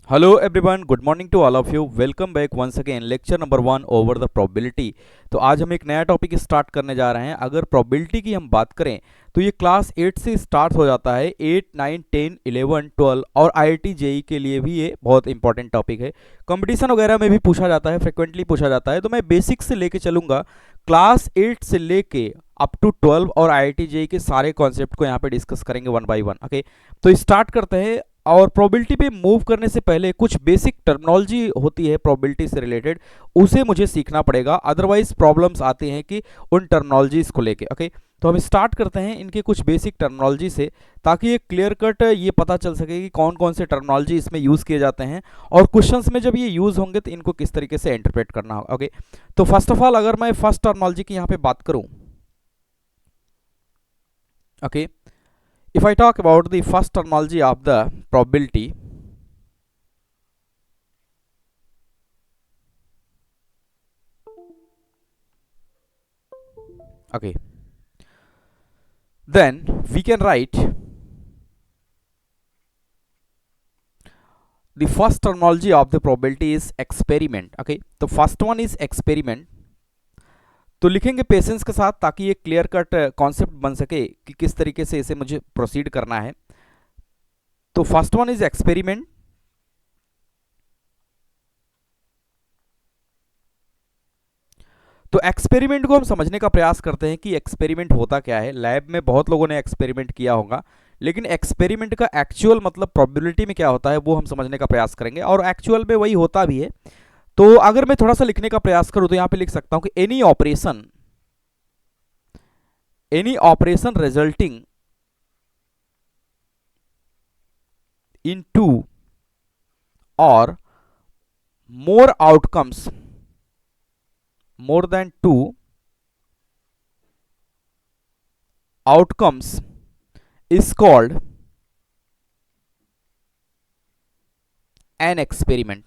Hello everyone, good morning to all of you. Welcome back once again lecture number 1 over the probability. तो आज हम एक नया topic start करने जा रहे हैं। अगर प्रोबेबिलिटी की हम बात करें तो ये क्लास 8 से स्टार्ट हो जाता है। 8, 9, 10, 11, 12 और आईआईटी जेई के लिए भी ये बहुत इंपॉर्टेंट टॉपिक है। कंपटीशन वगैरह में भी पूछा जाता है, फ्रिक्वेंटली पूछा जाता है। तो मैं बेसिक से लेके चलूंगा, क्लास 8 से लेके अप टू 12 और आईआईटी जेई के सारे कॉन्सेप्ट को यहाँ पे डिस्कस करेंगे वन बाय वन। ओके, तो स्टार्ट करते हैं। और प्रोबेबिलिटी पे मूव करने से पहले कुछ बेसिक टर्मिनोलॉजी होती है प्रोबेबिलिटी से रिलेटेड, उसे मुझे सीखना पड़ेगा, अदरवाइज प्रॉब्लम्स आती हैं कि उन टर्मिनोलॉजीज को लेके। ओके, तो हम स्टार्ट करते हैं इनके कुछ बेसिक टर्मिनोलॉजी से, ताकि ये क्लियर कट ये पता चल सके कि कौन कौन से टर्मिनोलॉजी इसमें यूज़ किए जाते हैं और क्वेश्चंस में जब ये यूज़ होंगे तो इनको किस तरीके से इंटरप्रेट करना होगा। ओके, तो फर्स्ट ऑफ ऑल अगर मैं फर्स्ट टर्मिनोलॉजी की यहाँ पे बात करूँ, okay, if I talk about the first terminology of the probability, okay, then we can write the first terminology of the probability is experiment. Okay, तो first one is experiment। तो लिखेंगे patience के साथ, ताकि ये क्लियर कट कॉन्सेप्ट बन सके कि किस तरीके से इसे मुझे प्रोसीड करना है। तो फर्स्ट वन इज एक्सपेरिमेंट। तो एक्सपेरिमेंट को हम समझने का प्रयास करते हैं कि एक्सपेरिमेंट होता क्या है। लैब में बहुत लोगों ने एक्सपेरिमेंट किया होगा, लेकिन एक्सपेरिमेंट का एक्चुअल मतलब प्रोबेबिलिटी में क्या होता है वो हम समझने का प्रयास करेंगे, और एक्चुअल में वही होता भी है। तो अगर मैं थोड़ा सा लिखने का प्रयास करूं तो यहां पे लिख सकता हूं कि any operation resulting in two और more outcomes, more than two outcomes is called an experiment।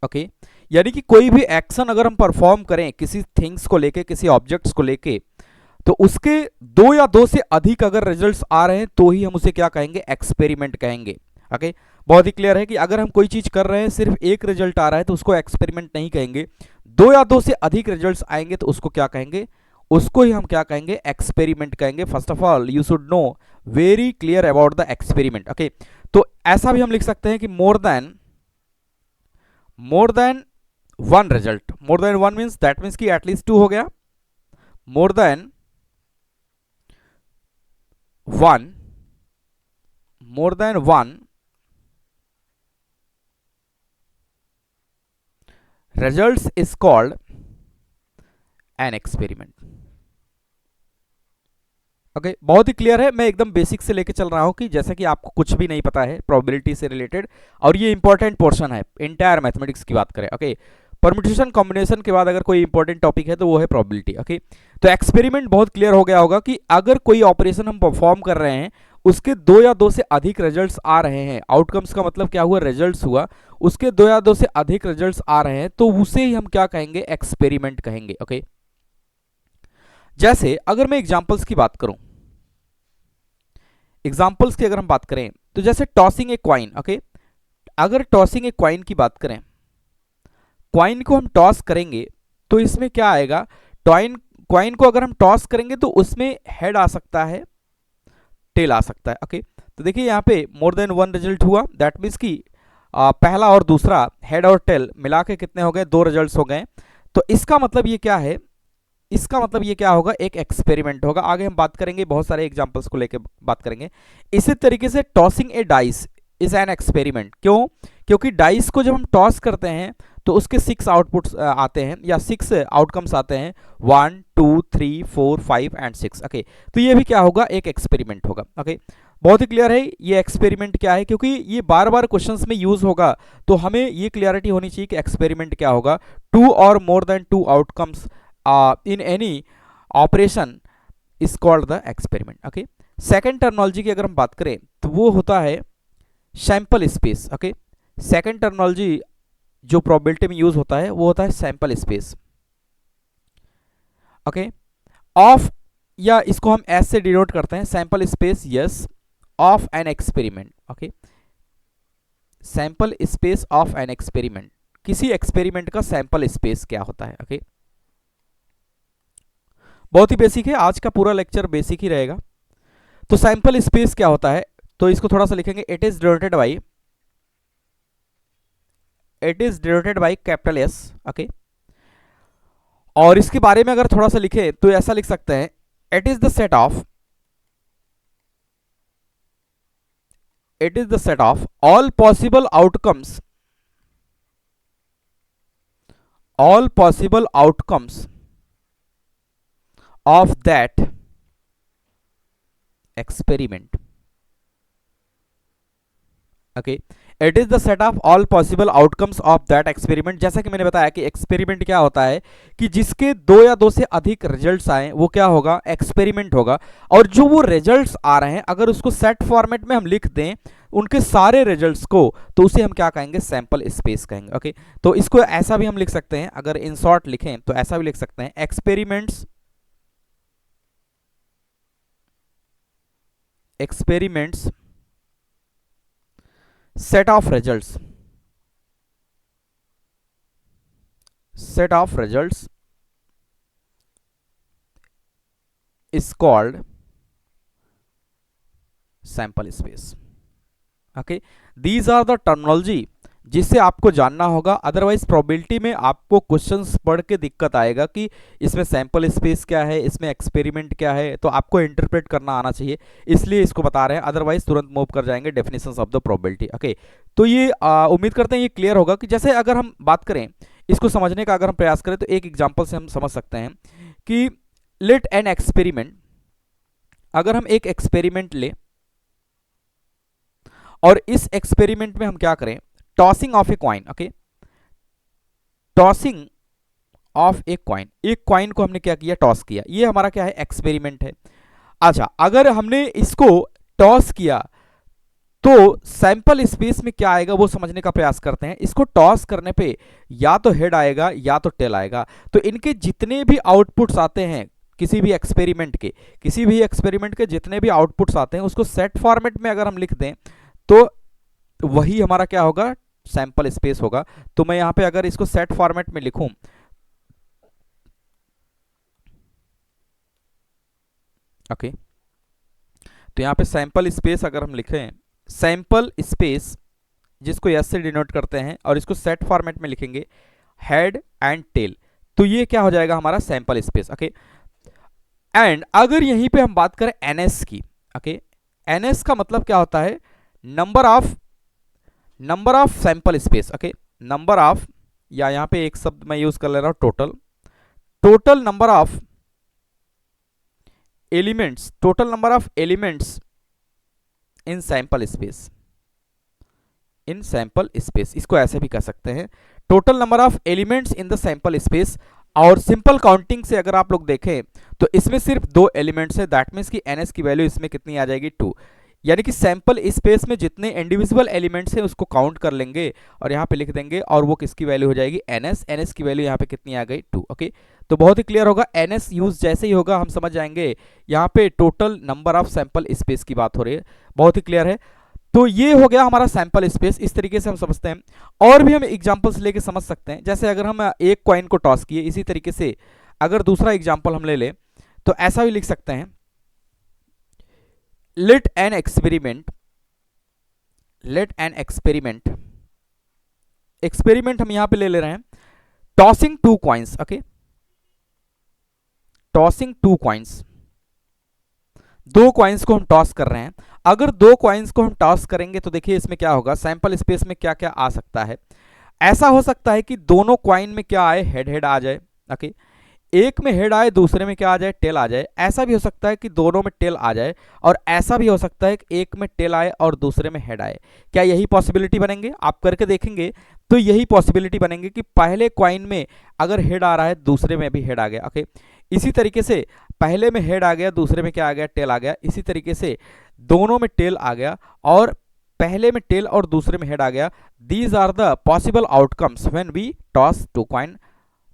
Okay, यानी कि कोई भी एक्शन अगर हम परफॉर्म करें किसी थिंग्स को लेके, किसी ऑब्जेक्ट्स को लेके, तो उसके दो या दो से अधिक अगर रिजल्ट्स आ रहे हैं तो ही हम उसे क्या कहेंगे, एक्सपेरिमेंट कहेंगे। ओके, बहुत ही क्लियर है कि अगर हम कोई चीज कर रहे हैं सिर्फ एक रिजल्ट आ रहा है तो उसको एक्सपेरिमेंट नहीं कहेंगे, दो या दो से अधिक रिजल्ट्स आएंगे तो उसको क्या कहेंगे, उसको ही हम क्या कहेंगे, एक्सपेरिमेंट कहेंगे। First of all you should know very clear about the experiment. Okay, तो ऐसा भी हम लिख सकते हैं कि more than one result. More than one means that means कि एटलीस्ट टू हो गया। More than one results is called an experiment। Okay, बहुत ही क्लियर है। मैं एकदम बेसिक से लेके चल रहा हूं कि जैसे कि आपको कुछ भी नहीं पता है प्रोबेबिलिटी से रिलेटेड, और ये इंपॉर्टेंट पोर्शन है इंटायर मैथमेटिक्स की बात करें। ओके, परम्यूटेशन कॉम्बिनेशन के बाद अगर कोई इंपॉर्टेंट टॉपिक है तो वो है प्रोबेबिलिटी। ओके, तो एक्सपेरिमेंट बहुत क्लियर हो गया होगा कि अगर कोई ऑपरेशन हम परफॉर्म कर रहे हैं, उसके दो या दो से अधिक रिजल्ट्स आ रहे हैं, आउटकम्स का मतलब क्या हुआ, रिजल्ट्स हुआ, उसके दो या दो से अधिक रिजल्ट्स आ रहे हैं तो उसे ही हम क्या कहेंगे, एक्सपेरिमेंट कहेंगे। ओके, जैसे अगर मैं एग्जांपल्स की बात करूं, एग्जांपल्स की अगर हम बात करें तो जैसे टॉसिंग ए क्वाइन। ओके, अगर टॉसिंग ए क्वाइन की बात करें, क्वाइन को हम टॉस करेंगे तो इसमें क्या आएगा, क्वाइन को अगर हम टॉस करेंगे तो उसमें हेड आ सकता है, टेल आ सकता है। ओके, तो देखिए यहाँ पे मोर देन वन रिजल्ट हुआ, दैट मीन्स कि पहला और दूसरा हेड और टेल मिला के कितने हो गए, दो रिजल्ट्स हो गए। तो इसका मतलब ये क्या है, इसका मतलब ये क्या होगा, एक एक्सपेरिमेंट होगा। आगे हम बात करेंगे, बहुत सारे एग्जांपल्स को लेकर बात करेंगे। इसी तरीके से tossing a dice is an experiment. क्यों, क्योंकि डाइस को जब हम टॉस करते हैं तो उसके 6 आउटपुट्स आते हैं या 6 आउटकम्स आते हैं, 1, 2, 3, 4, 5 एंड 6। ओके, तो ये भी क्या होगा, एक एक्सपेरिमेंट होगा। ओके, बहुत ही क्लियर है ये एक्सपेरिमेंट क्या है, क्योंकि ये बार बार क्वेश्चंस में यूज होगा, तो हमें ये क्लियरिटी होनी चाहिए कि एक्सपेरिमेंट क्या होगा। टू और more than two outcomes in any operation is called the experiment. Okay, second terminology की अगर हम बात करें तो वो होता है sample space. Okay, second terminology जो प्रोबेबिलिटी में यूज होता है वो होता है सैंपल स्पेस। ओके, ऑफ, या इसको हम एस से डिनोट करते हैं, sample space yes of an experiment, okay, sample space of an experiment, किसी एक्सपेरिमेंट का सैंपल स्पेस क्या होता है, ओके। बहुत ही बेसिक है, आज का पूरा लेक्चर बेसिक ही रहेगा। तो सैंपल स्पेस क्या होता है, तो इसको थोड़ा सा लिखेंगे, it is denoted by capital S, okay. और इसके बारे में अगर थोड़ा सा लिखे तो ऐसा लिख सकते हैं, it is the set of all possible outcomes of that experiment, okay. It is the set of all possible outcomes of that experiment. जैसा कि मैंने बताया कि एक्सपेरिमेंट क्या होता है कि जिसके दो या दो से अधिक रिजल्ट्स आए वो क्या होगा, एक्सपेरिमेंट होगा। और जो वो रिजल्ट्स आ रहे हैं अगर उसको सेट फॉर्मेट में हम लिख दें उनके सारे रिजल्ट्स को, तो उसे हम क्या कहेंगे, सैंपल स्पेस कहेंगे, ओके। तो इसको ऐसा भी हम लिख सकते हैं, अगर इन शॉर्ट लिखें तो ऐसा भी लिख सकते हैं, experiments set of results is called sample space, okay। these are the terminology जिससे आपको जानना होगा, अदरवाइज प्रोबेबिलिटी में आपको क्वेश्चंस पढ़ के दिक्कत आएगा कि इसमें सैंपल स्पेस क्या है, इसमें एक्सपेरिमेंट क्या है, तो आपको इंटरप्रेट करना आना चाहिए, इसलिए इसको बता रहे हैं, अदरवाइज तुरंत मूव कर जाएंगे definitions of the probability, okay. तो ये उम्मीद करते हैं ये क्लियर होगा कि जैसे अगर हम बात करें इसको समझने का, अगर हम प्रयास करें तो एक एग्जाम्पल से हम समझ सकते हैं कि लेट एन एक्सपेरिमेंट, अगर हम एक एक्सपेरिमेंट ले और इस एक्सपेरिमेंट में हम क्या करें, tossing of a coin, okay, tossing of a coin, एक कॉइन को हमने क्या किया, टॉस किया, ये हमारा क्या है, एक्सपेरिमेंट है। अच्छा, अगर हमने इसको टॉस किया तो सैंपल स्पेस में क्या आएगा वो समझने का प्रयास करते हैं। इसको टॉस करने पे या तो हेड आएगा या तो टेल आएगा, तो इनके जितने भी आउटपुट्स आते हैं किसी भी एक्सपेरिमेंट के जितने भी आउटपुट्स आते हैं उसको सेट फॉर्मेट में अगर हम लिख दें तो वही हमारा क्या होगा, सैंपल स्पेस होगा। तो मैं यहां पे अगर इसको सेट फॉर्मेट में लिखूं, ओके, तो यहां पे सैंपल स्पेस अगर हम लिखें, सैंपल स्पेस जिसको एस से डिनोट करते हैं, और इसको सेट फॉर्मेट में लिखेंगे हेड एंड टेल, तो ये क्या हो जाएगा हमारा सैंपल स्पेस, ओके। एंड अगर यहीं पे हम बात करें एनएस की, ओके, एनएस का मतलब क्या होता है, number of sample space, okay, number of, या यहां पे एक शब्द मैं यूज कर ले रहा हूं, total number of elements in sample space, इसको ऐसे भी कह सकते हैं, total number of elements in the sample space. और सिंपल काउंटिंग से अगर आप लोग देखें तो इसमें सिर्फ 2 एलिमेंट्स है, दैट मीन्स कि एनएस की वैल्यू इसमें कितनी आ जाएगी, 2, यानी कि सैंपल स्पेस में जितने इंडिविजुअल एलिमेंट्स हैं उसको काउंट कर लेंगे और यहाँ पे लिख देंगे, और वो किसकी वैल्यू हो जाएगी, एनएस की वैल्यू यहाँ पे कितनी आ गई, 2, ओके। तो बहुत ही क्लियर होगा, एनएस यूज जैसे ही होगा हम समझ जाएंगे यहाँ पे total number of sample space की बात हो रही है, बहुत ही क्लियर है। तो ये हो गया हमारा सैंपल स्पेस, इस तरीके से हम समझते हैं। और भी हम एग्जांपल्स लेके समझ सकते हैं, जैसे अगर हम एक कॉइन को टॉस किए, इसी तरीके से अगर दूसरा एग्जांपल हम ले लें तो ऐसा भी लिख सकते हैं, लेट एन एक्सपेरिमेंट हम यहां पे ले रहे हैं, tossing 2 coins, okay, tossing 2 coins, 2 coins को हम टॉस कर रहे हैं। अगर 2 कॉइन्स को हम टॉस करेंगे तो देखिए इसमें क्या होगा, सैंपल स्पेस में क्या क्या आ सकता है। ऐसा हो सकता है कि दोनों कॉइन में क्या आए, हेड आ जाए, ओके, एक में हेड आए दूसरे में क्या आ जाए, टेल आ जाए। ऐसा भी हो सकता है कि दोनों में टेल आ जाए, और ऐसा भी हो सकता है कि एक में टेल आए और दूसरे में हेड आए। क्या यही पॉसिबिलिटी बनेंगे, आप करके देखेंगे तो यही पॉसिबिलिटी बनेंगे कि पहले कॉइन में अगर हेड आ रहा है दूसरे में भी हेड आ गया, ओके। इसी तरीके से पहले में हेड आ गया दूसरे में क्या आ गया, टेल आ गया। इसी तरीके से दोनों में टेल आ गया और पहले में टेल और दूसरे में हेड आ गया। These are the possible outcomes when we toss 2 coin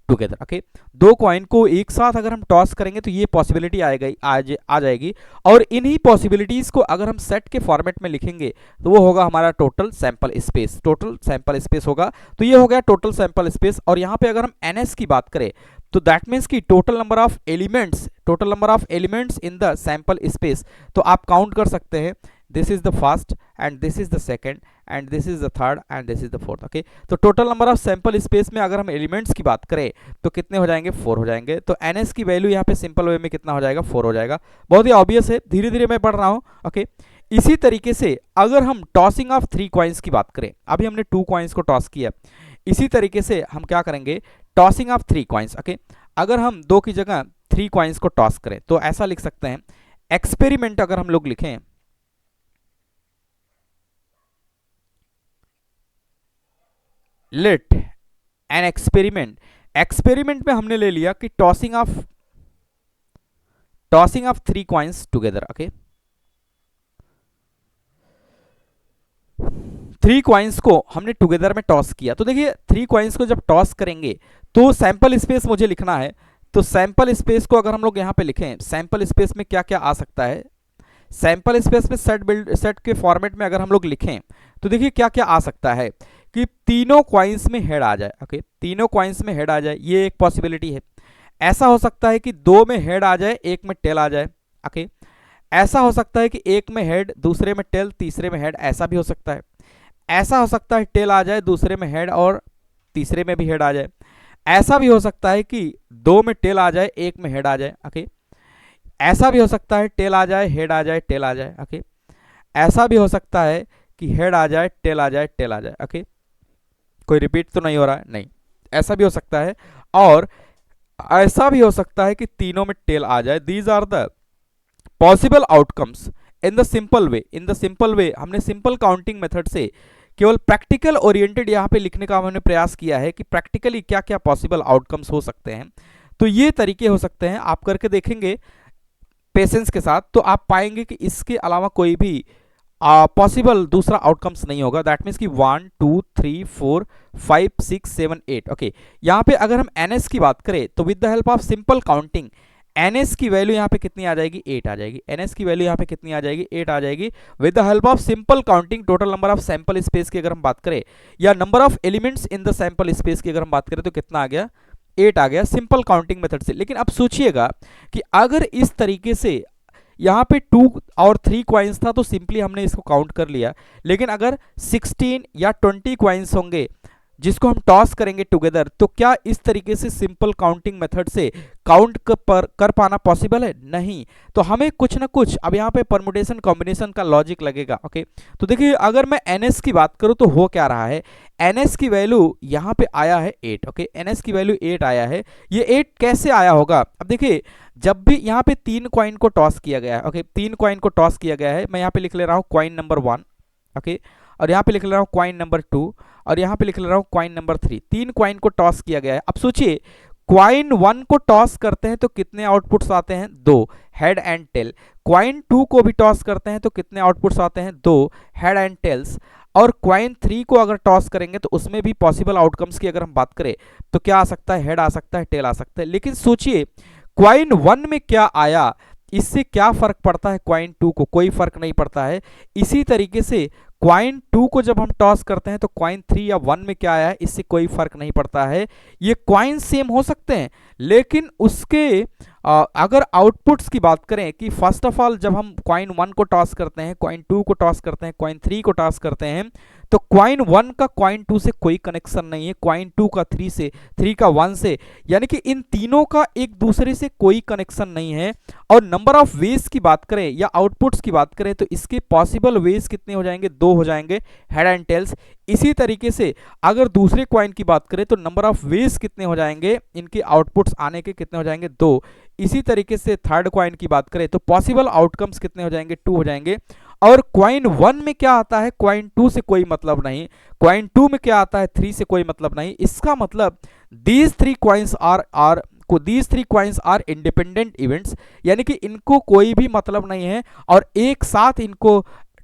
together. Okay, दो कॉइन को एक साथ अगर हम टॉस करेंगे तो ये पॉसिबिलिटी आएगा आ जाएगी, और इन्हीं पॉसिबिलिटीज को अगर हम सेट के फॉर्मेट में लिखेंगे तो वो होगा हमारा total sample space. Total sample space होगा, तो ये हो गया टोटल सैंपल स्पेस। और यहाँ पे अगर हम एनएस की बात करें तो दैट मीन्स कि total number of elements in the sample space. तो आप काउंट कर सकते हैं, this is the first and this is the second and this is the third and this is the fourth. Okay, तो total number of sample space में अगर हम elements की बात करें तो कितने हो जाएंगे, 4 हो जाएंगे। तो एनएस की वैल्यू यहाँ पे सिंपल वे में कितना हो जाएगा, 4 हो जाएगा। बहुत ही ऑब्वियस है, धीरे धीरे मैं पढ़ रहा हूँ। ओके, इसी तरीके से अगर हम टॉसिंग ऑफ 3 कॉइन्स की बात करें, अभी हमने 2 कॉइन्स को टॉस किया, इसी तरीके से हम क्या करेंगे, टॉसिंग ऑफ 3 कॉइन्स। ओके, अगर हम 2 की जगह 3 कॉइन्स को टॉस करें तो ऐसा लिख सकते हैं, एक्सपेरिमेंट अगर हम लोग लिखें, लेट एन एक्सपेरिमेंट में हमने ले लिया कि tossing of 3 coins together. Okay, 3 coins को हमने टुगेदर में टॉस किया। तो देखिए 3 कॉइन्स को जब टॉस करेंगे तो सैंपल स्पेस मुझे लिखना है, तो सैंपल स्पेस को अगर हम लोग यहां पे लिखें, सैंपल स्पेस में क्या क्या आ सकता है, सैंपल स्पेस में सेट के फॉर्मेट में अगर हम लोग लिखें तो देखिए क्या क्या आ सकता है कि तीनों कॉइन्स में हेड आ जाए। ओके, तीनों कॉइन्स में हेड आ जाए, ये एक पॉसिबिलिटी है। ऐसा हो सकता है कि 2 में हेड आ जाए, 1 में टेल आ जाए। ओके, ऐसा हो सकता है कि 1 में हेड, दूसरे में टेल, तीसरे में हेड, ऐसा भी हो सकता है। ऐसा हो सकता है टेल आ जाए, दूसरे में हेड और तीसरे में भी हेड आ जाए। ऐसा भी हो सकता है कि 2 में टेल आ जाए, 1 में हेड आ जाए। ओके, ऐसा भी हो सकता है टेल आ जाए, हेड आ जाए, टेल आ जाए। ओके, ऐसा भी हो सकता है कि हेड आ जाए, टेल आ जाए, टेल आ जाए। ओके, कोई रिपीट तो नहीं हो रहा है, नहीं, ऐसा भी हो सकता है। और ऐसा भी हो सकता है कि तीनों में टेल आ जाए। These are the possible outcomes in the simple way हमने सिंपल काउंटिंग मेथड से केवल प्रैक्टिकल ओरिएंटेड यहाँ पे लिखने का हमने प्रयास किया है कि प्रैक्टिकली क्या क्या पॉसिबल आउटकम्स हो सकते हैं। तो ये तरीके हो सकते हैं, आप करके देखेंगे पेशेंस के साथ तो आप पाएंगे कि इसके अलावा कोई भी पॉसिबल दूसरा आउटकम्स नहीं होगा। दैट मीन्स कि 1 2 3 4 5 6 7 8। ओके, यहाँ पे अगर हम एनएस की बात करें तो with the help of simple counting NS की वैल्यू यहाँ पे कितनी आ जाएगी, 8 आ जाएगी। एनएस की वैल्यू यहाँ पे कितनी आ जाएगी, 8 आ जाएगी। With the help of simple counting total number of sample space की अगर हम बात करें या number of elements in the sample space की अगर हम बात करें तो कितना आ गया, 8 आ गया सिंपल काउंटिंग मेथड से। लेकिन अब सोचिएगा कि अगर इस तरीके से यहाँ पे 2 और 3 कॉइन्स था तो सिंपली हमने इसको काउंट कर लिया, लेकिन अगर 16 या 20 कॉइन्स होंगे जिसको हम टॉस करेंगे टुगेदर तो क्या इस तरीके से सिंपल काउंटिंग मेथड से काउंट कर पाना पॉसिबल है, नहीं। तो हमें कुछ ना कुछ अब यहाँ पे परमुटेशन कॉम्बिनेशन का लॉजिक लगेगा। ओके, तो देखिए अगर मैं एनएस की बात करूँ तो हो क्या रहा है, एनएस की वैल्यू यहाँ पे आया है 8। ओके, एनएस की वैल्यू 8 आया है। ये 8 कैसे आया होगा, अब देखिए जब भी यहाँ पे 3 कॉइन को टॉस किया गया है, ओके 3 कॉइन को टॉस किया गया है, मैं यहाँ पे लिख ले रहा हूँ कॉइन नंबर 1। ओके, और यहाँ पे लिख ले रहा हूँ कॉइन नंबर 2 और यहाँ पे लिख ले रहा हूँ कॉइन नंबर 3। 3 कॉइन को टॉस किया गया है। अब सोचिए कॉइन 1 को टॉस करते हैं तो कितने आउटपुट्स आते हैं, 2, हेड एंड टेल। कॉइन 2 को भी टॉस करते हैं तो कितने आउटपुट्स आते हैं, 2, हेड एंड टेल्स। और कॉइन 3 को अगर टॉस करेंगे तो उसमें भी पॉसिबल आउटकम्स की अगर हम बात करें तो क्या आ सकता है, हेड आ सकता है, टेल आ सकता है। लेकिन सोचिए कॉइन 1 में क्या आया, इससे क्या फर्क पड़ता है कॉइन 2 को, कोई फर्क नहीं पड़ता है। इसी तरीके से कॉइन 2 को जब हम टॉस करते हैं तो कॉइन 3 या 1 में क्या आया है, इससे कोई फर्क नहीं पड़ता है। ये कॉइन सेम हो सकते हैं लेकिन उसके अगर आउटपुट्स की बात करें कि फर्स्ट ऑफ ऑल जब हम कॉइन 1 को टॉस करते हैं, कॉइन 2 को टॉस करते हैं, कॉइन 3 को टॉस करते हैं तो कॉइन 1 का कॉइन 2 से कोई कनेक्शन नहीं है, कॉइन 2 का 3 से, 3 का 1 से, यानी कि इन तीनों का एक दूसरे से कोई कनेक्शन नहीं है। और नंबर ऑफ वेज की बात करें या आउटपुट्स की बात करें तो इसके पॉसिबल वेज कितने हो जाएंगे, 2 हो जाएंगे, हेड एंड टेल्स। इसी तरीके से अगर दूसरे कॉइन की बात करें तो नंबर ऑफ वेज कितने हो जाएंगे, इनके आउटपुट्स आने के कितने हो जाएंगे, 2। इसी तरीके से थर्ड कॉइन की बात करें तो पॉसिबल आउटकम्स कितने हो जाएंगे, 2 हो जाएंगे। और कॉइन 1 में क्या आता है, कॉइन 2 से कोई मतलब नहीं, कॉइन 2 में क्या आता है, 3 से कोई मतलब नहीं। इसका मतलब these three coins are independent events, यानी कि इनको कोई भी मतलब नहीं है और एक साथ इनको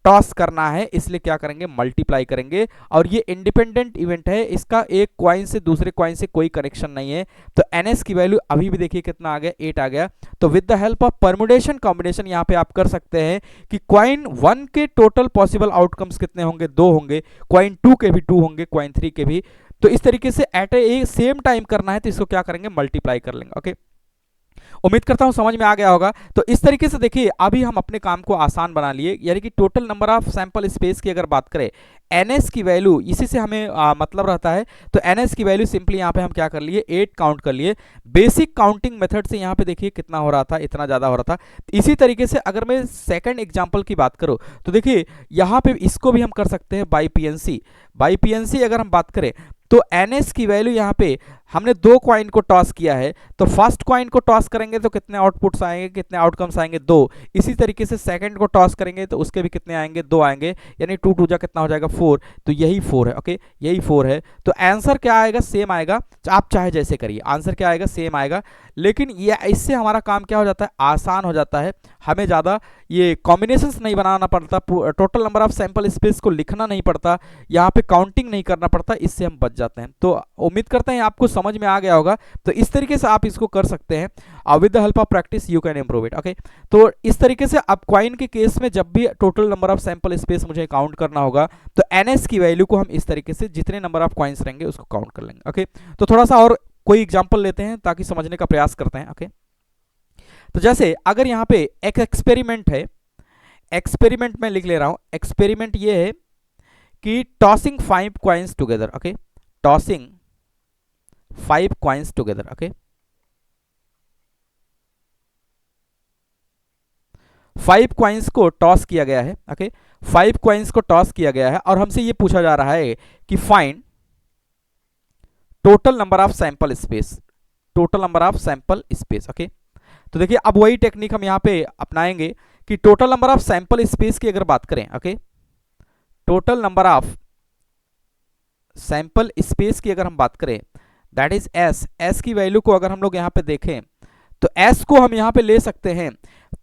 टॉस करना है, इसलिए क्या करेंगे, मल्टीप्लाई करेंगे। और ये इंडिपेंडेंट इवेंट है, इसका एक क्वाइन से दूसरे क्वाइन से कोई कनेक्शन नहीं है। तो एनएस की वैल्यू अभी भी देखिए कितना आ गया, 8 आ गया। तो with the help of permutation combination यहाँ पे आप कर सकते हैं कि क्वाइन 1 के टोटल पॉसिबल आउटकम्स कितने होंगे, 2 होंगे, क्वाइन 2 के भी 2 होंगे, क्वाइन 3 के भी। तो इस तरीके से एट ए सेम टाइम करना है, तो इसको क्या करेंगे, मल्टीप्लाई कर लेंगे। ओके, उम्मीद करता हूं समझ में आ गया होगा। तो इस तरीके से देखिए अभी हम अपने काम को आसान बना लिए, यानी कि total number of sample space की अगर बात करें, एनएस की वैल्यू इसी से हमें मतलब रहता है। तो एनएस की वैल्यू सिंपली यहाँ पे हम क्या कर लिए, 8 काउंट कर लिए। बेसिक काउंटिंग मेथड से यहाँ पे देखिए कितना हो रहा था, इतना ज़्यादा हो रहा था। इसी तरीके से अगर मैं सेकंड एग्जांपल की बात करूँ तो देखिए यहाँ पे इसको भी हम कर सकते हैं बाई पीएनसी। बाई पीएनसी अगर हम बात करें तो एनएस की वैल्यू यहाँ पे हमने 2 कॉइन को टॉस किया है, तो फर्स्ट कॉइन को टॉस करेंगे तो कितने आउटपुट्स आएंगे, कितने आउटकम्स आएंगे, 2। इसी तरीके से सेकंड को टॉस करेंगे तो उसके भी कितने आएंगे, 2 आएंगे, यानी 2 2 जा कितना हो जाएगा, 4। तो यही 4 है। ओके, यही 4 है। तो आंसर क्या आएगा, सेम आएगा। आप चाहे जैसे करिए, आंसर क्या आएगा, सेम आएगा। लेकिन ये इससे हमारा काम क्या हो जाता है, आसान हो जाता है। हमें ज़्यादा ये कॉम्बिनेशंस नहीं बनाना पड़ता, total number of sample space को लिखना नहीं पड़ता, यहाँ पे काउंटिंग नहीं करना पड़ता, इससे हम बच जाते हैं। तो उम्मीद करते हैं आपको समझ में आ गया होगा। तो इस तरीके से आप इसको कर सकते हैं। With the help of practice you can improve it. Okay, तो इस तरीके से अब क्वाइन के केस में जब भी total number of sample space मुझे काउंट करना होगा तो एनएस की वैल्यू को हम इस तरीके से जितने नंबर ऑफ क्वाइंस रहेंगे उसको काउंट कर लेंगे। ओके, तो थोड़ा सा और कोई एग्जाम्पल लेते हैं ताकि समझने का प्रयास करते हैं। ओके, तो जैसे अगर यहाँ पे एक एक्सपेरिमेंट है, एक्सपेरिमेंट में लिख ले रहा हूं, एक्सपेरिमेंट ये है कि tossing 5 coins together. Okay, tossing 5 coins together. Okay, 5 coins को टॉस किया गया है। ओके, 5 कॉइन्स को टॉस किया गया है और हमसे ये पूछा जा रहा है कि find total number of sample space, total number of sample space. Okay, तो देखिए अब वही टेक्निक हम यहाँ पे अपनाएंगे कि total number of sample space की अगर बात करें, okay, total number of sample space की अगर हम बात करें, दैट इज एस। एस की वैल्यू को अगर हम लोग यहाँ पे देखें तो एस को हम यहाँ पे ले सकते हैं।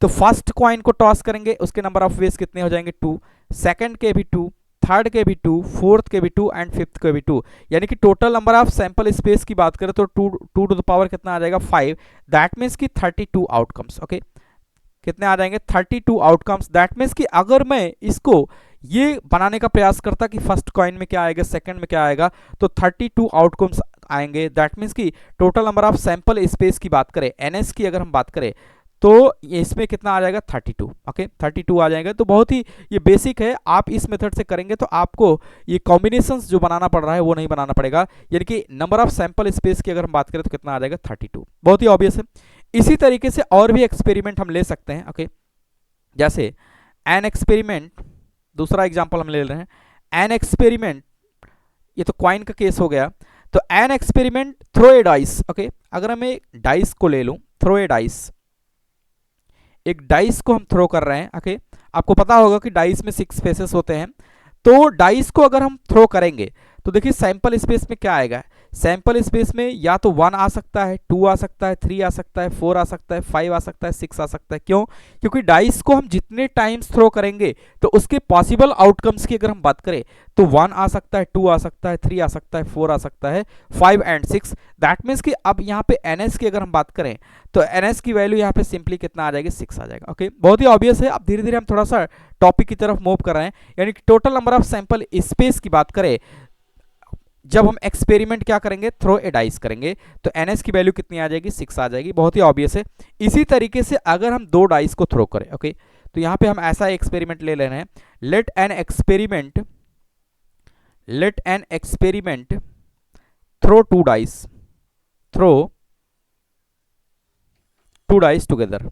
तो फर्स्ट कॉइन को टॉस करेंगे, उसके नंबर ऑफ वेज कितने हो जाएंगे, 2, सेकंड के भी 2, थर्ड के भी 2, फोर्थ के भी 2 एंड फिफ्थ के भी 2, यानी कि total number of sample space की बात करें तो 2 टू द पावर कितना आ जाएगा, 5। दैट मीन्स कि 32 आउटकम्स। ओके, कितने आ जाएंगे, 32 आउटकम्स। दैट मीन्स कि अगर मैं इसको ये बनाने का प्रयास करता कि फर्स्ट कॉइन में क्या आएगा, सेकंड में क्या आएगा, तो 32 आउटकम्स आएंगे। दैट मीन्स कि total number of sample space की बात करें, एनएस की अगर हम बात करें तो इसमें कितना आ जाएगा, 32। ओके, 32 आ जाएगा। तो बहुत ही ये बेसिक है, आप इस मेथड से करेंगे तो आपको ये कॉम्बिनेशंस जो बनाना पड़ रहा है वो नहीं बनाना पड़ेगा। यानी कि नंबर ऑफ सैंपल स्पेस की अगर हम बात करें तो कितना आ जाएगा, 32। बहुत ही ऑब्वियस है। इसी तरीके से और भी एक्सपेरिमेंट हम ले सकते हैं। ओके, जैसे एन एक्सपेरिमेंट, दूसरा एग्जाम्पल हम ले रहे हैं, एन एक्सपेरिमेंट, ये तो क्वाइन का केस हो गया। तो an experiment throw a dice. Okay, अगर हम एक डाइस को ले लूं, थ्रो ए डाइस, एक डाइस को हम थ्रो कर रहे हैं। ओके, आपको पता होगा कि डाइस में 6 फेसेस होते हैं। तो डाइस को अगर हम थ्रो करेंगे तो देखिए सैंपल स्पेस में क्या आएगा, सैंपल स्पेस में या तो 1 आ सकता है, 2 आ सकता है, 3 आ सकता है, 4 आ सकता है, 5 आ सकता है, 6 आ सकता है। क्यों? क्योंकि डाइस को हम जितने टाइम्स थ्रो करेंगे तो उसके पॉसिबल आउटकम्स की अगर हम बात करें तो 1 आ सकता है, 2 आ सकता है, 3 आ सकता है, 4 आ सकता है, 5 एंड 6। दैट मीन्स कि अब यहाँ पे एनएस की अगर हम बात करें तो एनएस की वैल्यू यहाँ पे सिंपली कितना आ जाएगी, 6 आ जाएगा। ओके, बहुत ही ऑब्वियस है। अब धीरे धीरे हम थोड़ा सा टॉपिक की तरफ मूव कर रहे हैं, यानी कि total number of sample space की बात करें, जब हम एक्सपेरिमेंट क्या करेंगे, थ्रो ए डाइस करेंगे तो एनएस की वैल्यू कितनी आ जाएगी, 6 आ जाएगी। बहुत ही ऑब्वियस है। इसी तरीके से अगर हम 2 डाइस को थ्रो करें, ओके, तो यहां पे हम ऐसा एक्सपेरिमेंट ले रहे हैं, let an experiment throw 2 dice, throw 2 dice together.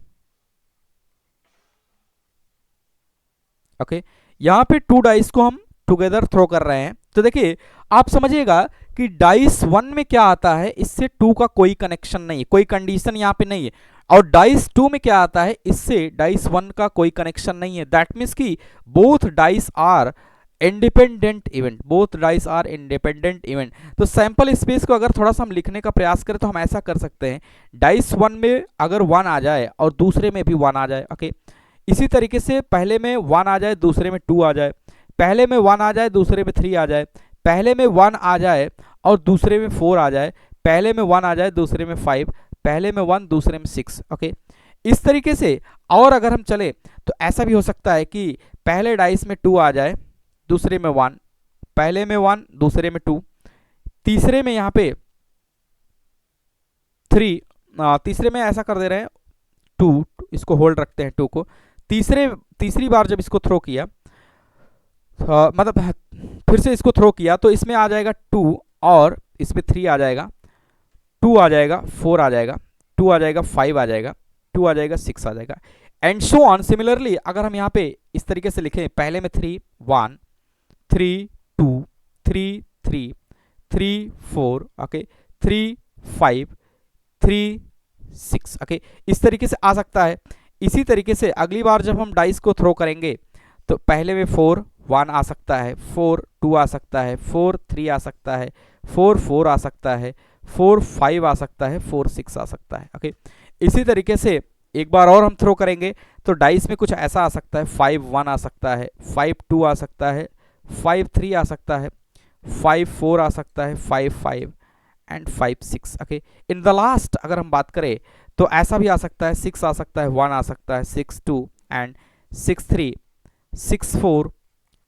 Okay, यहां पे 2 डाइस को हम टुगेदर थ्रो कर रहे हैं। तो देखिए आप समझिएगा कि डाइस 1 में क्या आता है, इससे 2 का कोई कनेक्शन नहीं है, कोई कंडीशन यहाँ पे नहीं है। और डाइस 2 में क्या आता है, इससे डाइस 1 का कोई कनेक्शन नहीं है। दैट मीन्स कि both dice are independent event, both dice are independent event. तो सैंपल स्पेस को अगर थोड़ा सा हम लिखने का प्रयास करें तो हम ऐसा कर सकते हैं, डाइस 1 में अगर 1 आ जाए और दूसरे में भी 1 आ जाए, ओके, इसी तरीके से पहले में 1 आ जाए, दूसरे में 2 आ जाए, पहले में 1 आ जाए, दूसरे में 3 आ जाए, पहले में 1 आ जाए और दूसरे में 4 आ जाए, पहले में 1 आ जाए, दूसरे में 5, पहले में 1, दूसरे में 6। ओके, इस तरीके से। और अगर हम चले तो ऐसा भी हो सकता है कि पहले डाइस में 2 आ जाए, दूसरे में 1, पहले में 1, दूसरे में 2, तीसरे में यहाँ पे 3, तीसरे में ऐसा कर दे रहे हैं 2, इसको होल्ड रखते हैं 2 को। तीसरी बार जब इसको थ्रो किया, मतलब फिर से इसको थ्रो किया, तो इसमें आ जाएगा 2 और इसमें 3 आ जाएगा, 2 आ जाएगा, 4 आ जाएगा, 2 आ जाएगा, 5 आ जाएगा, 2 आ जाएगा, 6 आ जाएगा, एंड सो ऑन। सिमिलरली अगर हम यहाँ पे इस तरीके से लिखें, पहले में 3 1 3 2 3 3 3 4, ओके, 3 5 3 6, ओके, इस तरीके से आ सकता है। इसी तरीके से अगली बार जब हम डाइस को थ्रो करेंगे तो पहले में 4 1 आ सकता है, 4 2 आ सकता है, 4 3 आ सकता है, 4 4 आ सकता है, 4 5 आ सकता है, 4 6 आ सकता है। ओके, इसी तरीके से एक बार और हम थ्रो करेंगे तो डाइस में कुछ ऐसा आ सकता है, 5 1 आ सकता है, 5 2 आ सकता है, 5 3 आ सकता है, 5 4 आ सकता है, 5 5 and 5 6। Okay, in the last अगर हम बात करें तो ऐसा भी आ सकता है, 6 आ सकता है, 1 आ सकता है, 6 2 एंड 6 3 6 4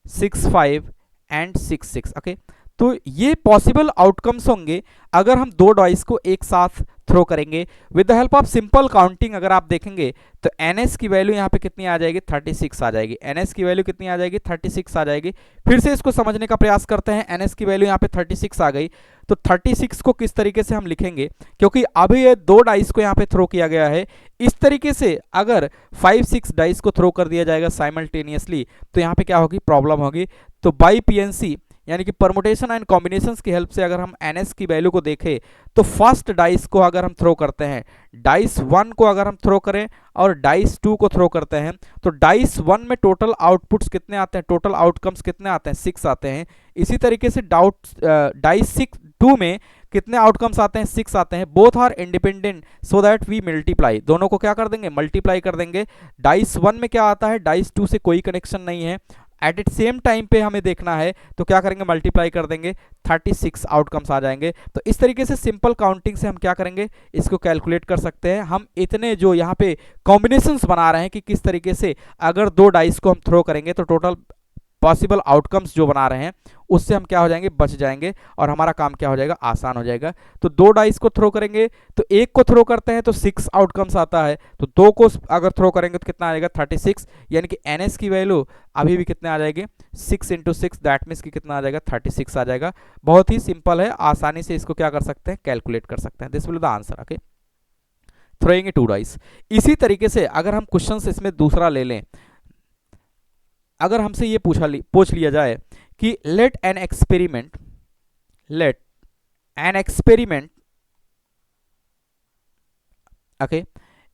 6 5 एंड 6 6। ओके, तो ये पॉसिबल आउटकम्स होंगे अगर हम दो डाइस को एक साथ थ्रो करेंगे with the help of simple counting. अगर आप देखेंगे तो NS की वैल्यू यहाँ पे कितनी आ जाएगी, 36 आ जाएगी। NS की वैल्यू कितनी आ जाएगी, 36 आ जाएगी। फिर से इसको समझने का प्रयास करते हैं। NS की वैल्यू यहाँ पे 36 आ गई, तो 36 को किस तरीके से हम लिखेंगे, क्योंकि अभी ये दो डाइस को यहाँ पे थ्रो किया गया है। इस तरीके से अगर 5-6 डाइस को थ्रो कर दिया जाएगा साइमल्टेनियसली तो यहाँ पे क्या होगी, प्रॉब्लम होगी। तो बाई PNC यानी कि परमुटेशन एंड कॉम्बिनेशंस की हेल्प से अगर हम NS की वैल्यू को देखें तो फर्स्ट डाइस को अगर हम थ्रो करते हैं, डाइस 1 को अगर हम थ्रो करें और डाइस 2 को थ्रो करते हैं तो डाइस 1 में टोटल आउटपुट्स कितने आते हैं, टोटल आउटकम्स कितने आते हैं, 6 आते हैं। इसी तरीके से डाइस 2 में कितने आउटकम्स आते हैं, 6 आते हैं। Both are independent so that we multiply, दोनों को क्या कर देंगे, मल्टीप्लाई कर देंगे। डाइस 1 में क्या आता है, डाइस 2 से कोई कनेक्शन नहीं है, एट इट सेम टाइम पे हमें देखना है तो क्या करेंगे, मल्टीप्लाई कर देंगे, 36 आउटकम्स आ जाएंगे। तो इस तरीके से सिंपल काउंटिंग से हम क्या करेंगे, इसको कैलकुलेट कर सकते हैं। हम इतने जो यहाँ पे कॉम्बिनेशंस बना रहे हैं कि किस तरीके से अगर दो डाइस को हम थ्रो करेंगे तो टोटल पॉसिबल आउटकम्स जो बना रहे हैं उससे हम क्या हो जाएंगे, बच जाएंगे और हमारा काम क्या हो जाएगा, आसान हो जाएगा। तो दो डाइस को थ्रो करेंगे तो एक को थ्रो करते हैं तो 6 आउटकम्स आता है, तो दो को अगर थ्रो करेंगे तो कितना आ जाएगा, 36, यानी कि NS की वैल्यू अभी भी कितने आ जाएगी, 6 × 6, दैट मीन्स कि कितना आ जाएगा, 36 आ जाएगा। बहुत ही सिंपल है, आसानी से इसको क्या कर सकते हैं, कैलकुलेट कर सकते हैं। This will the answer. Okay, throwing A 2 dice. इसी तरीके से अगर हम क्वेश्चन इसमें दूसरा ले लें, अगर हमसे ये पूछ लिया जाए कि लेट एन एक्सपेरिमेंट ओके,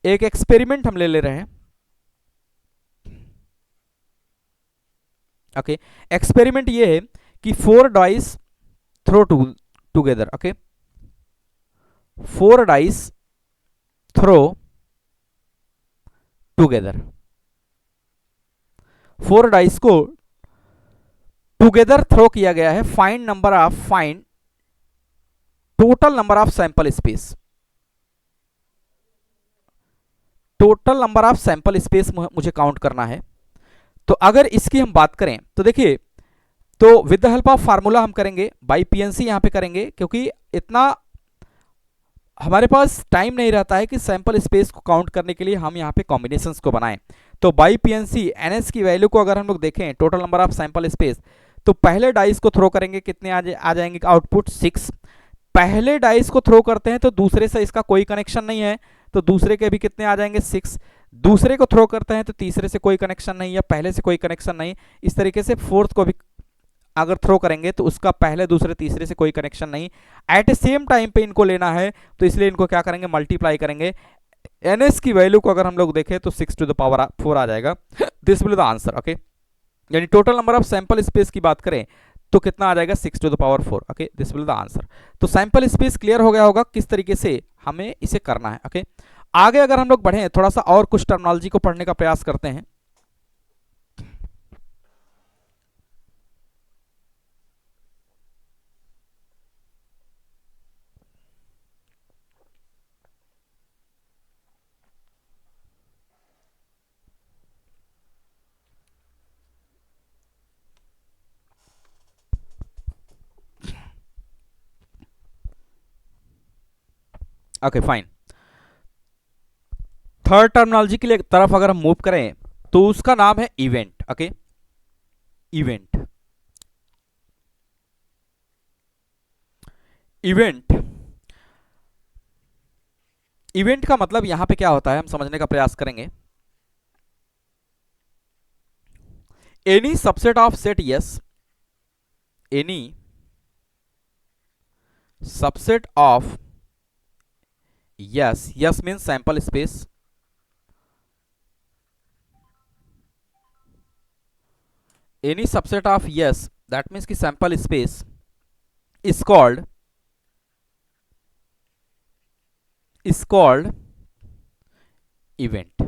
एक एक्सपेरिमेंट हम ले रहे हैं। ओके, एक्सपेरिमेंट ये है कि 4 dice throw together. Okay, 4 dice throw together, 4 dice को टुगेदर थ्रो किया गया है। Find total number of sample space, total number of sample space मुझे काउंट करना है। तो अगर इसकी हम बात करें तो देखिए, तो with the help of formula हम करेंगे, बाई PNC यहां पे करेंगे, क्योंकि इतना हमारे पास टाइम नहीं रहता है कि सैंपल स्पेस को काउंट करने के लिए हम यहाँ पे कॉम्बिनेशंस को बनाएं। तो बाई PNC NS की वैल्यू को अगर हम लोग देखें, total number of sample space, तो पहले डाइस को थ्रो करेंगे, कितने आ जाएंगे आउटपुट, 6। पहले डाइस को थ्रो करते हैं तो दूसरे से इसका कोई कनेक्शन नहीं है, तो दूसरे के भी कितने आ जाएंगे, 6। दूसरे को थ्रो करते हैं तो तीसरे से कोई कनेक्शन नहीं है, पहले से कोई कनेक्शन नहीं। इस तरीके से फोर्थ को भी अगर थ्रो करेंगे तो उसका पहले दूसरे तीसरे से कोई कनेक्शन नहीं। एट ए सेम टाइम पे इनको लेना है तो इसलिए इनको क्या करेंगे, मल्टीप्लाई करेंगे। NS की वैल्यू को अगर हम लोग देखें तो 6 to the power 4 आ जाएगा। This will the answer. Okay, यानी total number of sample space की बात करें तो कितना आ जाएगा, 6 to the power 4। Okay, this will the answer. तो सैंपल स्पेस क्लियर हो गया होगा किस तरीके से हमें इसे करना है। ओके, आगे अगर हम लोग बढ़ें, थोड़ा सा और कुछ टर्मिनोलॉजी को पढ़ने का प्रयास करते हैं। Okay fine. थर्ड टर्मिनोलॉजी की तरफ अगर हम मूव करें तो उसका नाम है event. Okay, event. Event, event का मतलब यहां पे क्या होता है हम समझने का प्रयास करेंगे। Any subset of set S, any subset of S, S means sample space, any subset of S that means की sample space is called event.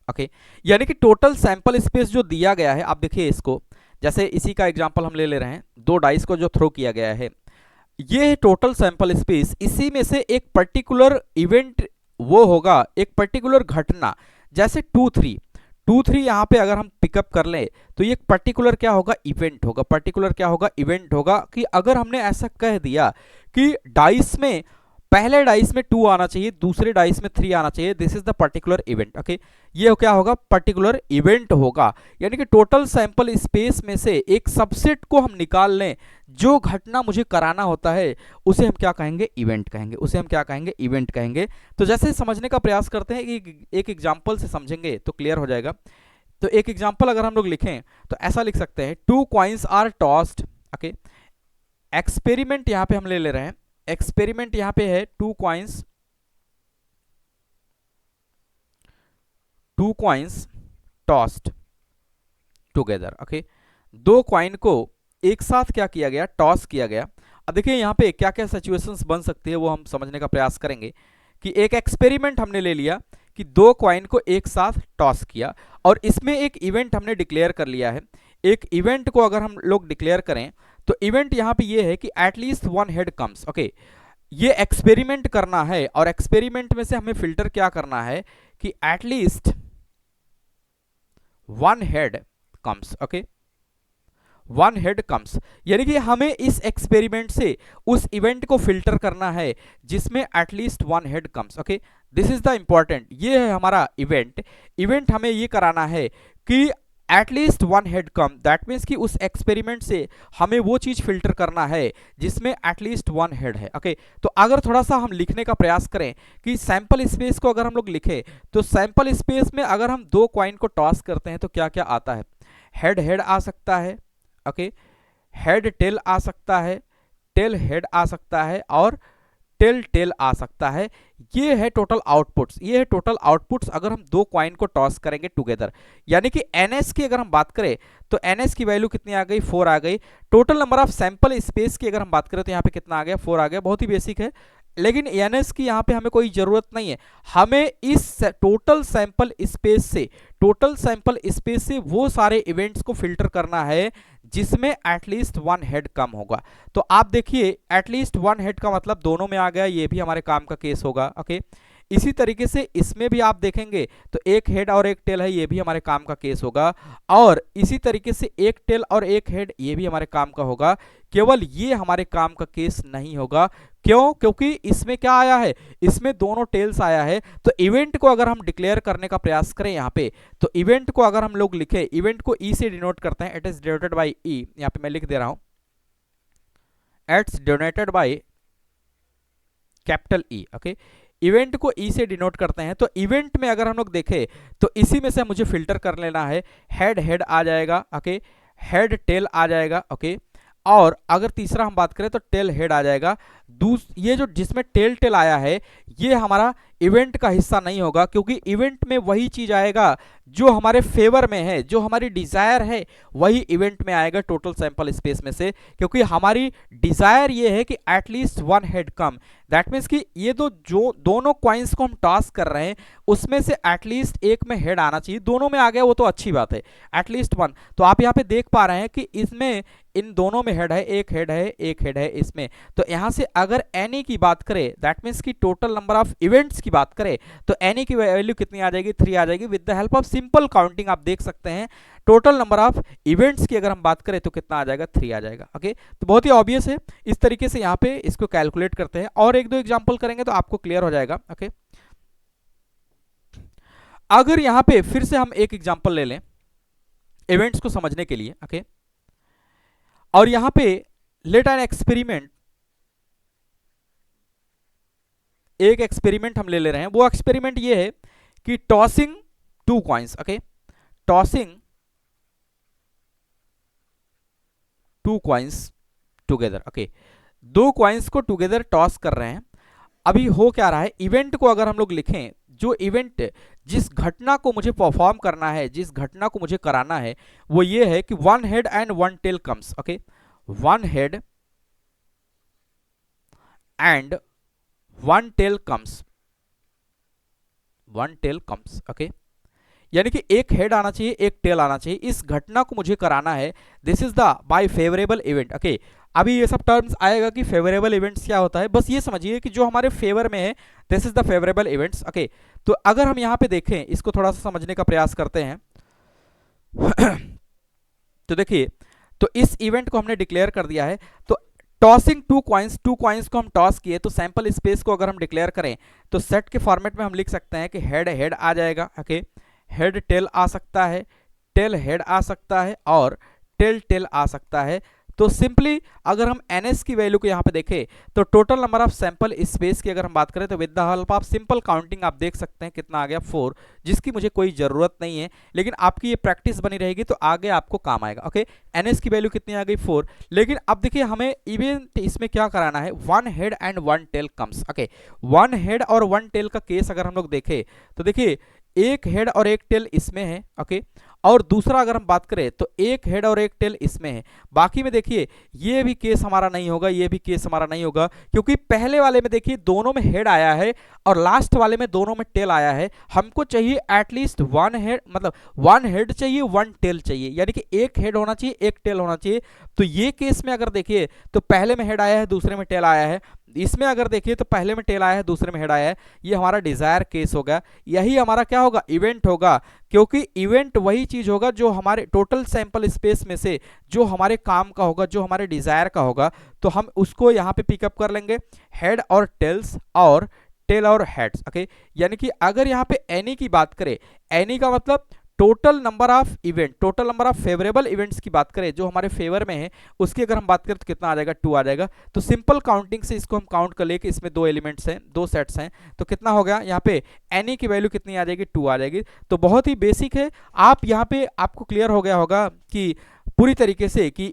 Okay, यानी कि टोटल सैंपल स्पेस जो दिया गया है, आप देखिए इसको, जैसे इसी का एग्जांपल हम ले रहे हैं, दो डाइस को जो थ्रो किया गया है, ये है टोटल सैंपल स्पेस। इसी में से एक पर्टिकुलर इवेंट वो होगा, एक पर्टिकुलर घटना, जैसे 2 3 यहां पे अगर हम पिकअप कर लें तो ये पर्टिकुलर क्या होगा, इवेंट होगा। पर्टिकुलर क्या होगा, इवेंट होगा। कि अगर हमने ऐसा कह दिया कि डाइस में पहले डाइस में 2 आना चाहिए, दूसरे डाइस में 3 आना चाहिए, this is the particular event. Okay, ये क्या होगा, पर्टिकुलर इवेंट होगा। यानी कि टोटल सैंपल स्पेस में से एक सबसेट को हम निकाल लें, जो घटना मुझे कराना होता है उसे हम क्या कहेंगे, इवेंट कहेंगे। उसे हम क्या कहेंगे, इवेंट कहेंगे। तो जैसे समझने का प्रयास करते हैं कि एक एग्जाम्पल से समझेंगे तो क्लियर हो जाएगा। तो एक एग्जाम्पल अगर हम लोग लिखें तो ऐसा लिख सकते हैं, 2 coins are tossed. Okay, experiment यहां पे हम ले रहे हैं, एक्सपेरिमेंट यहां पे है 2 coins tossed together. Okay, 2 coin को एक साथ क्या किया गया, टॉस किया गया। अब देखिए यहां पे क्या क्या सिचुएशंस बन सकती है वो हम समझने का प्रयास करेंगे। कि एक एक्सपेरिमेंट हमने ले लिया कि 2 कॉइन को एक साथ टॉस किया, और इसमें एक इवेंट हमने डिक्लेयर कर लिया है। एक इवेंट को अगर हम लोग डिक्लेयर करें तो इवेंट यहां पे ये है कि एटलीस्ट 1 हेड कम्स। ओके, ये एक्सपेरिमेंट करना है, और एक्सपेरिमेंट में से हमें फिल्टर क्या करना है कि at least 1 head comes. Okay, 1 head comes, यानी कि हमें इस एक्सपेरिमेंट से उस इवेंट को फिल्टर करना है जिसमें at least 1 head comes. Okay, this is the important, ये है हमारा इवेंट। इवेंट हमें ये कराना है कि at least 1 head come, that means कि उस एक्सपेरिमेंट से हमें वो चीज फिल्टर करना है जिसमें एटलीस्ट 1 हेड है। ओके, तो अगर थोड़ा सा हम लिखने का प्रयास करें कि सैंपल स्पेस को अगर हम लोग लिखें तो सैंपल स्पेस में अगर हम 2 कॉइन को टॉस करते हैं तो क्या क्या आता है, हेड हेड आ सकता है। ओके, हेड टेल आ सकता है, टेल हेड आ सकता है, और टेल टेल आ सकता है। ये है टोटल आउटपुट्स, ये है टोटल आउटपुट्स अगर हम 2 कॉइन को टॉस करेंगे टुगेदर। यानी कि एनएस की अगर हम बात करें तो एनएस की वैल्यू कितनी आ गई, 4 आ गई। Total number of sample space की अगर हम बात करें तो यहाँ पे कितना आ गया, 4 आ गया। बहुत ही बेसिक है, लेकिन एनएस की यहाँ पे हमें कोई जरूरत नहीं है। हमें इस टोटल सैंपल स्पेस से वो इवेंट्स को फिल्टर करना है जिसमें एटलीस्ट 1 हेड कम होगा। तो आप देखिए एटलीस्ट 1 हेड का मतलब दोनों में आ गया, ये भी हमारे काम का केस होगा। ओके, इसी तरीके से इसमें भी आप देखेंगे तो एक हेड और एक टेल है, ये भी हमारे काम का केस होगा। और इसी तरीके से एक टेल और एक हेड, ये भी हमारे काम का होगा। केवल ये हमारे काम का केस नहीं होगा, क्यों, क्योंकि इसमें क्या आया है, इसमें दोनों टेल्स आया है। तो इवेंट को अगर हम डिक्लेयर करने का प्रयास करें यहाँ पे, तो इवेंट को अगर हम लोग लिखे, इवेंट को ई से डिनोट करते हैं, it is denoted by E. यहाँ पे मैं लिख दे रहा हूं, it's denoted by capital E. Okay, event को ई से डिनोट करते हैं। तो इवेंट में अगर हम लोग देखें तो इसी में से मुझे फिल्टर कर लेना है, हेड हेड आ जाएगा। ओके, हेड टेल आ जाएगा। ओके, और अगर तीसरा हम बात करें तो टेल हेड आ जाएगा। ये जो जिसमें टेल टेल आया है ये हमारा इवेंट का हिस्सा नहीं होगा, क्योंकि इवेंट में वही चीज आएगा जो हमारे फेवर में है, जो हमारी डिजायर है वही इवेंट में आएगा टोटल सैंपल स्पेस में से। क्योंकि हमारी डिजायर ये है कि at least 1 head come, that means कि ये जो दोनों कॉइन्स को हम टॉस कर रहे हैं उसमें से एटलीस्ट एक में हेड आना चाहिए। दोनों में आ गया वो तो अच्छी बात है, एटलीस्ट 1। तो आप यहाँ पे देख पा रहे हैं कि इसमें इन दोनों में हेड है, एक हेड है, एक हेड है इसमें। तो यहां से अगर एनी की बात करें, दैट मीन्स कि टोटल नंबर ऑफ इवेंट्स की बात करें, तो एनी की वैल्यू कितनी आ जाएगी, 3 आ जाएगी। With the help of simple counting आप देख सकते हैं टोटल नंबर ऑफ इवेंट्स की अगर हम बात करें तो कितना आ जाएगा, 3 आ जाएगा। ओके, तो बहुत ही ऑब्वियस है, इस तरीके से यहाँ पे इसको कैलकुलेट करते हैं, और एक दो एग्जाम्पल करेंगे तो आपको क्लियर हो जाएगा। ओके, अगर यहाँ पे फिर से हम एक एग्जाम्पल ले लें इवेंट्स को समझने के लिए। ओके, और यहाँ पे लेट एन एक्सपेरिमेंट, एक एक्सपेरिमेंट हम ले रहे हैं। वो एक्सपेरिमेंट ये है कि tossing 2 coins. Okay, tossing 2 coins together. Okay, 2 coins को टुगेदर टॉस कर रहे हैं। अभी हो क्या रहा है, इवेंट को अगर हम लोग लिखें, जो इवेंट, जिस घटना को मुझे परफॉर्म करना है, जिस घटना को मुझे कराना है, वो ये है कि 1 head and 1 tail comes. Okay, 1 head and 1 tail comes, 1 tail comes. Okay, यानी कि एक हेड आना चाहिए, एक टेल आना चाहिए, इस घटना को मुझे कराना है। This is the by favourable event. Okay, अभी ये सब टर्म्स आएगा कि फेवरेबल इवेंट्स क्या होता है, बस ये समझिए कि जो हमारे फेवर में है, this is the favourable events. Okay, तो अगर हम यहाँ पे देखें, इसको थोड़ा सा समझने का प्रयास करते हैं तो देखिए, तो इस इवेंट को हमने डिक्लेयर कर दिया है। तो टॉसिंग 2 कॉइन्स, 2 कॉइन्स को हम टॉस किए, तो सैंपल स्पेस को अगर हम डिक्लेयर करें तो सेट के फॉर्मेट में हम लिख सकते हैं कि हेड हेड आ जाएगा। ओके, हेड टेल आ सकता है, टेल हेड आ सकता है, और टेल टेल आ सकता है। तो सिंपली अगर हम ns की वैल्यू को यहाँ पे देखें, तो total number of sample space की अगर हम बात करें, तो with the help of simple counting आप देख सकते हैं कितना आ गया, 4, जिसकी मुझे कोई जरूरत नहीं है, लेकिन आपकी ये प्रैक्टिस बनी रहेगी तो आगे आपको काम आएगा। ओके, ns की वैल्यू कितनी आ गई, 4। लेकिन अब देखिए हमें इवेंट इसमें क्या कराना है, 1 head and 1 tail comes. Okay, 1 head और 1 टेल का केस अगर हम लोग देखें, तो देखिए एक हेड और एक टेल इसमें है। ओके, और दूसरा अगर हम बात करें तो एक हेड और एक टेल इसमें है। बाकी में देखिए ये भी केस हमारा नहीं होगा, ये भी केस हमारा नहीं होगा, क्योंकि पहले वाले में देखिए दोनों में हेड आया है और लास्ट वाले में दोनों में टेल आया है। हमको चाहिए एटलीस्ट 1 हेड, मतलब 1 हेड चाहिए, 1 टेल चाहिए, यानी कि एक हेड होना चाहिए, एक टेल होना चाहिए। तो ये केस में अगर देखिए तो पहले में हेड आया है, दूसरे में टेल आया है। इसमें अगर देखिए तो पहले में टेल आया है, दूसरे में हेड आया है। ये हमारा डिजायर केस होगा, यही हमारा क्या होगा, इवेंट होगा, क्योंकि इवेंट वही चीज होगा जो हमारे टोटल सैंपल स्पेस में से जो हमारे काम का होगा, जो हमारे डिजायर का होगा, तो हम उसको यहाँ पे पिकअप कर लेंगे, हेड और टेल्स और टेल और हेड्स। ओके, यानी कि अगर यहाँ पे एनी की बात करें, एनी का मतलब total number of event, total number of favourable events की बात करें जो हमारे फेवर में है, उसकी अगर हम बात करें तो कितना आ जाएगा, 2 आ जाएगा। तो सिंपल काउंटिंग से इसको हम काउंट कर ले कि इसमें 2 एलिमेंट्स हैं, 2 सेट्स हैं, तो कितना हो गया यहाँ पे, एनी की वैल्यू कितनी आ जाएगी, 2 आ जाएगी। तो बहुत ही बेसिक है, आप यहाँ पे आपको क्लियर हो गया होगा कि पूरी तरीके से कि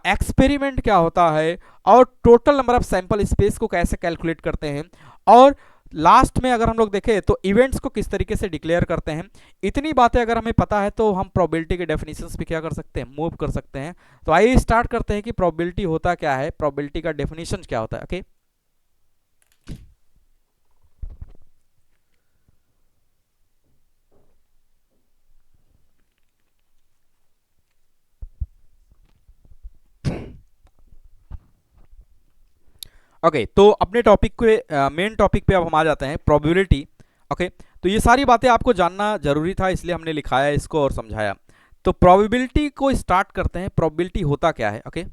एक्सपेरिमेंट क्या होता है और total number of sample space को कैसे कैलकुलेट करते हैं, और लास्ट में अगर हम लोग देखें तो इवेंट्स को किस तरीके से डिक्लेयर करते हैं। इतनी बातें अगर हमें पता है तो हम प्रोबेबिलिटी के डेफिनेशंस पे क्या कर सकते हैं, मूव कर सकते हैं। तो आइए स्टार्ट करते हैं कि प्रोबेबिलिटी होता क्या है, प्रोबेबिलिटी का डेफिनेशन क्या होता है। ओके, ओके, तो अपने टॉपिक के मेन टॉपिक पे अब हम आ जाते हैं, प्रोबेबिलिटी। ओके, तो ये सारी बातें आपको जानना जरूरी था, इसलिए हमने लिखाया इसको और समझाया। तो प्रोबेबिलिटी को स्टार्ट करते हैं, प्रोबेबिलिटी होता क्या है। ओके,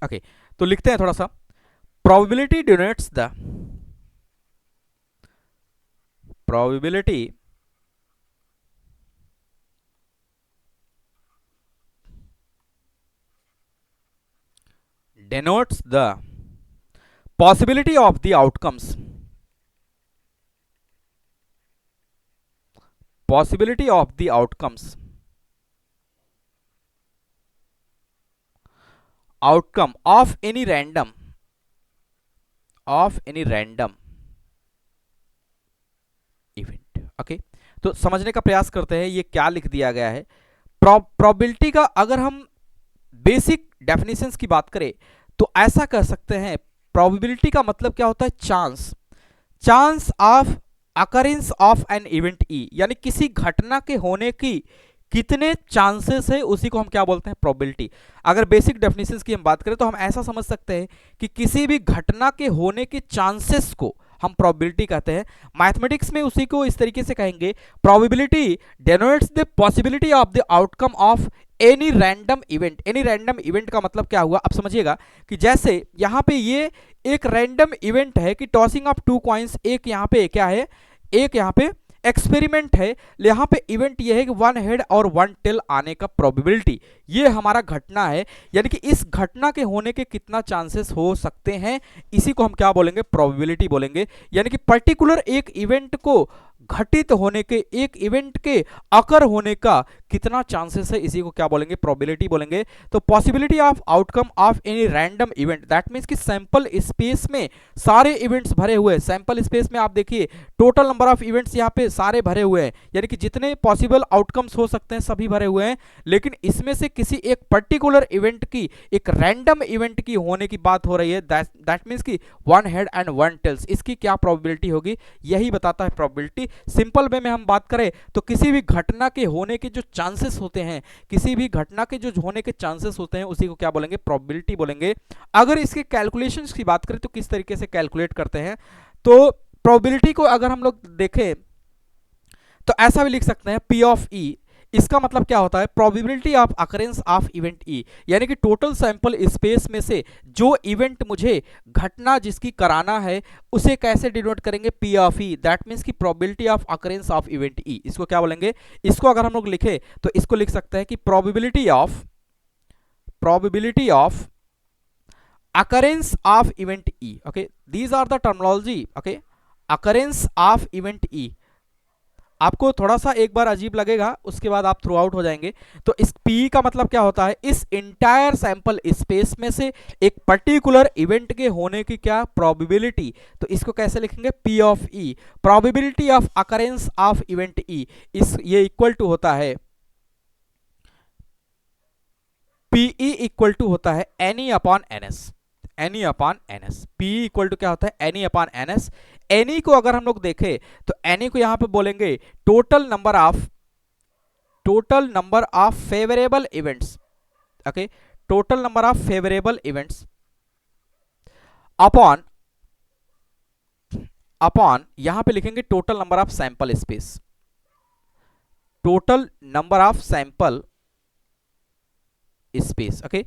ओके, तो लिखते हैं थोड़ा सा, probability denotes the probability denotes the possibility of the outcomes, possibility of the outcomes, outcome of any random, of any random event। Okay, तो समझने का प्रयास करते हैं ये क्या लिख दिया गया है। प्रोबेबिलिटी का अगर हम बेसिक डेफिनेशंस की बात करें तो ऐसा कह सकते हैं, प्रोबेबिलिटी का मतलब क्या होता है, chance, chance of occurrence of an event E, यानी किसी घटना के होने की कितने चांसेस है उसी को हम क्या बोलते हैं, प्रोबेबिलिटी। अगर बेसिक डेफिनेशंस की हम बात करें तो हम ऐसा समझ सकते हैं कि किसी भी घटना के होने के चांसेस को हम प्रोबेबिलिटी कहते हैं। मैथमेटिक्स में उसी को इस तरीके से कहेंगे, probability denotes the possibility of the outcome of any random event. Any random event का मतलब क्या हुआ, अब समझिएगा कि जैसे यहां पे ये एक रैंडम इवेंट है कि टॉसिंग ऑफ टू कॉइन्स, एक यहां पे क्या है, एक यहां पे एक्सपेरिमेंट है। यहां पे इवेंट ये है कि वन हेड और वन टेल आने का प्रोबेबिलिटी, ये हमारा घटना है, यानी कि इस घटना के होने के कितना चांसेस हो सकते हैं, इसी को हम क्या बोलेंगे, प्रोबेबिलिटी बोलेंगे। यानी कि पर्टिकुलर एक इवेंट को घटित होने के, एक इवेंट के अकर होने का कितना चांसेस है, इसी को क्या बोलेंगे, प्रोबेबिलिटी बोलेंगे। तो possibility of outcome of any random event, that means कि सैंपल स्पेस में सारे इवेंट्स भरे हुए हैं। सैंपल स्पेस में आप देखिए टोटल नंबर ऑफ इवेंट्स यहाँ पे सारे भरे हुए हैं, यानी कि जितने पॉसिबल आउटकम्स हो सकते हैं सभी भरे हुए हैं, लेकिन इसमें से किसी एक पर्टिकुलर इवेंट की, एक रैंडम इवेंट की होने की बात हो रही है, दैट मींस कि one head and one tails, इसकी क्या प्रोबेबिलिटी होगी, यही बताता है प्रोबेबिलिटी। सिंपल वे में हम बात करें तो किसी भी घटना के होने के जो चांसेस होते हैं, किसी भी घटना के जो होने के चांसेस होते हैं, उसी को क्या बोलेंगे, प्रोबेबिलिटी बोलेंगे। अगर इसके कैलकुलेशंस की बात करें तो किस तरीके से कैलकुलेट करते हैं, तो प्रोबेबिलिटी को अगर हम लोग देखें तो ऐसा भी लिख सकते हैं पी ऑफ ई। इसका मतलब क्या होता है, probability of occurrence of event ई, यानी कि टोटल सैंपल स्पेस में से जो इवेंट मुझे घटना जिसकी कराना है उसे कैसे डिनोट करेंगे, P of E, that means की probability of occurrence of event E, इसको क्या बोलेंगे। इसको अगर हम लोग लिखे तो इसको लिख सकते हैं कि probability of occurrence of event E, okay, these are the terminology, okay, occurrence of event E। आपको थोड़ा सा एक बार अजीब लगेगा, उसके बाद आप थ्रू आउट हो जाएंगे। तो इस पी का मतलब क्या होता है, इस इंटायर सैंपल स्पेस में से एक पर्टिकुलर इवेंट के होने की क्या प्रोबेबिलिटी, तो इसको कैसे लिखेंगे, P of E, probability of occurrence of event ई, इस ये इक्वल टू होता है पीई, इक्वल टू होता है N A upon N S, N A upon N S. P equal to क्या होता है, एनी अपॉन एनएस। एनी को अगर हम लोग देखें तो एनी को यहां पे बोलेंगे total number of favourable events, okay, total number of favourable events upon यहां पे लिखेंगे total number of sample space, total number of sample space, okay,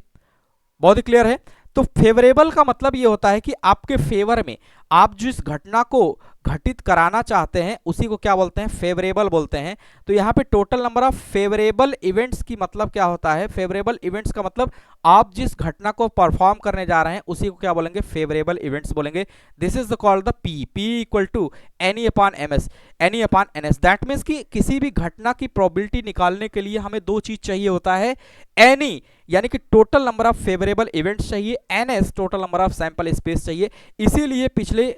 बहुत ही क्लियर है। तो फेवरेबल का मतलब ये होता है कि आपके फेवर में आप जिस घटना को घटित कराना चाहते हैं उसी को क्या बोलते हैं, फेवरेबल बोलते हैं। तो यहाँ पे total number of favourable events की मतलब क्या होता है, फेवरेबल इवेंट्स का मतलब आप जिस घटना को परफॉर्म करने जा रहे हैं उसी को क्या बोलेंगे, फेवरेबल इवेंट्स बोलेंगे। This is the called the P equal to N A upon M S, N A upon N S. That means कि किसी भी घटना की प्रोबेबिलिटी निकालने के लिए हमें दो चीज चाहिए होता है, एनी यानी कि total number of favourable events चाहिए, n S total number of sample space चाहिए। इसीलिए पिछले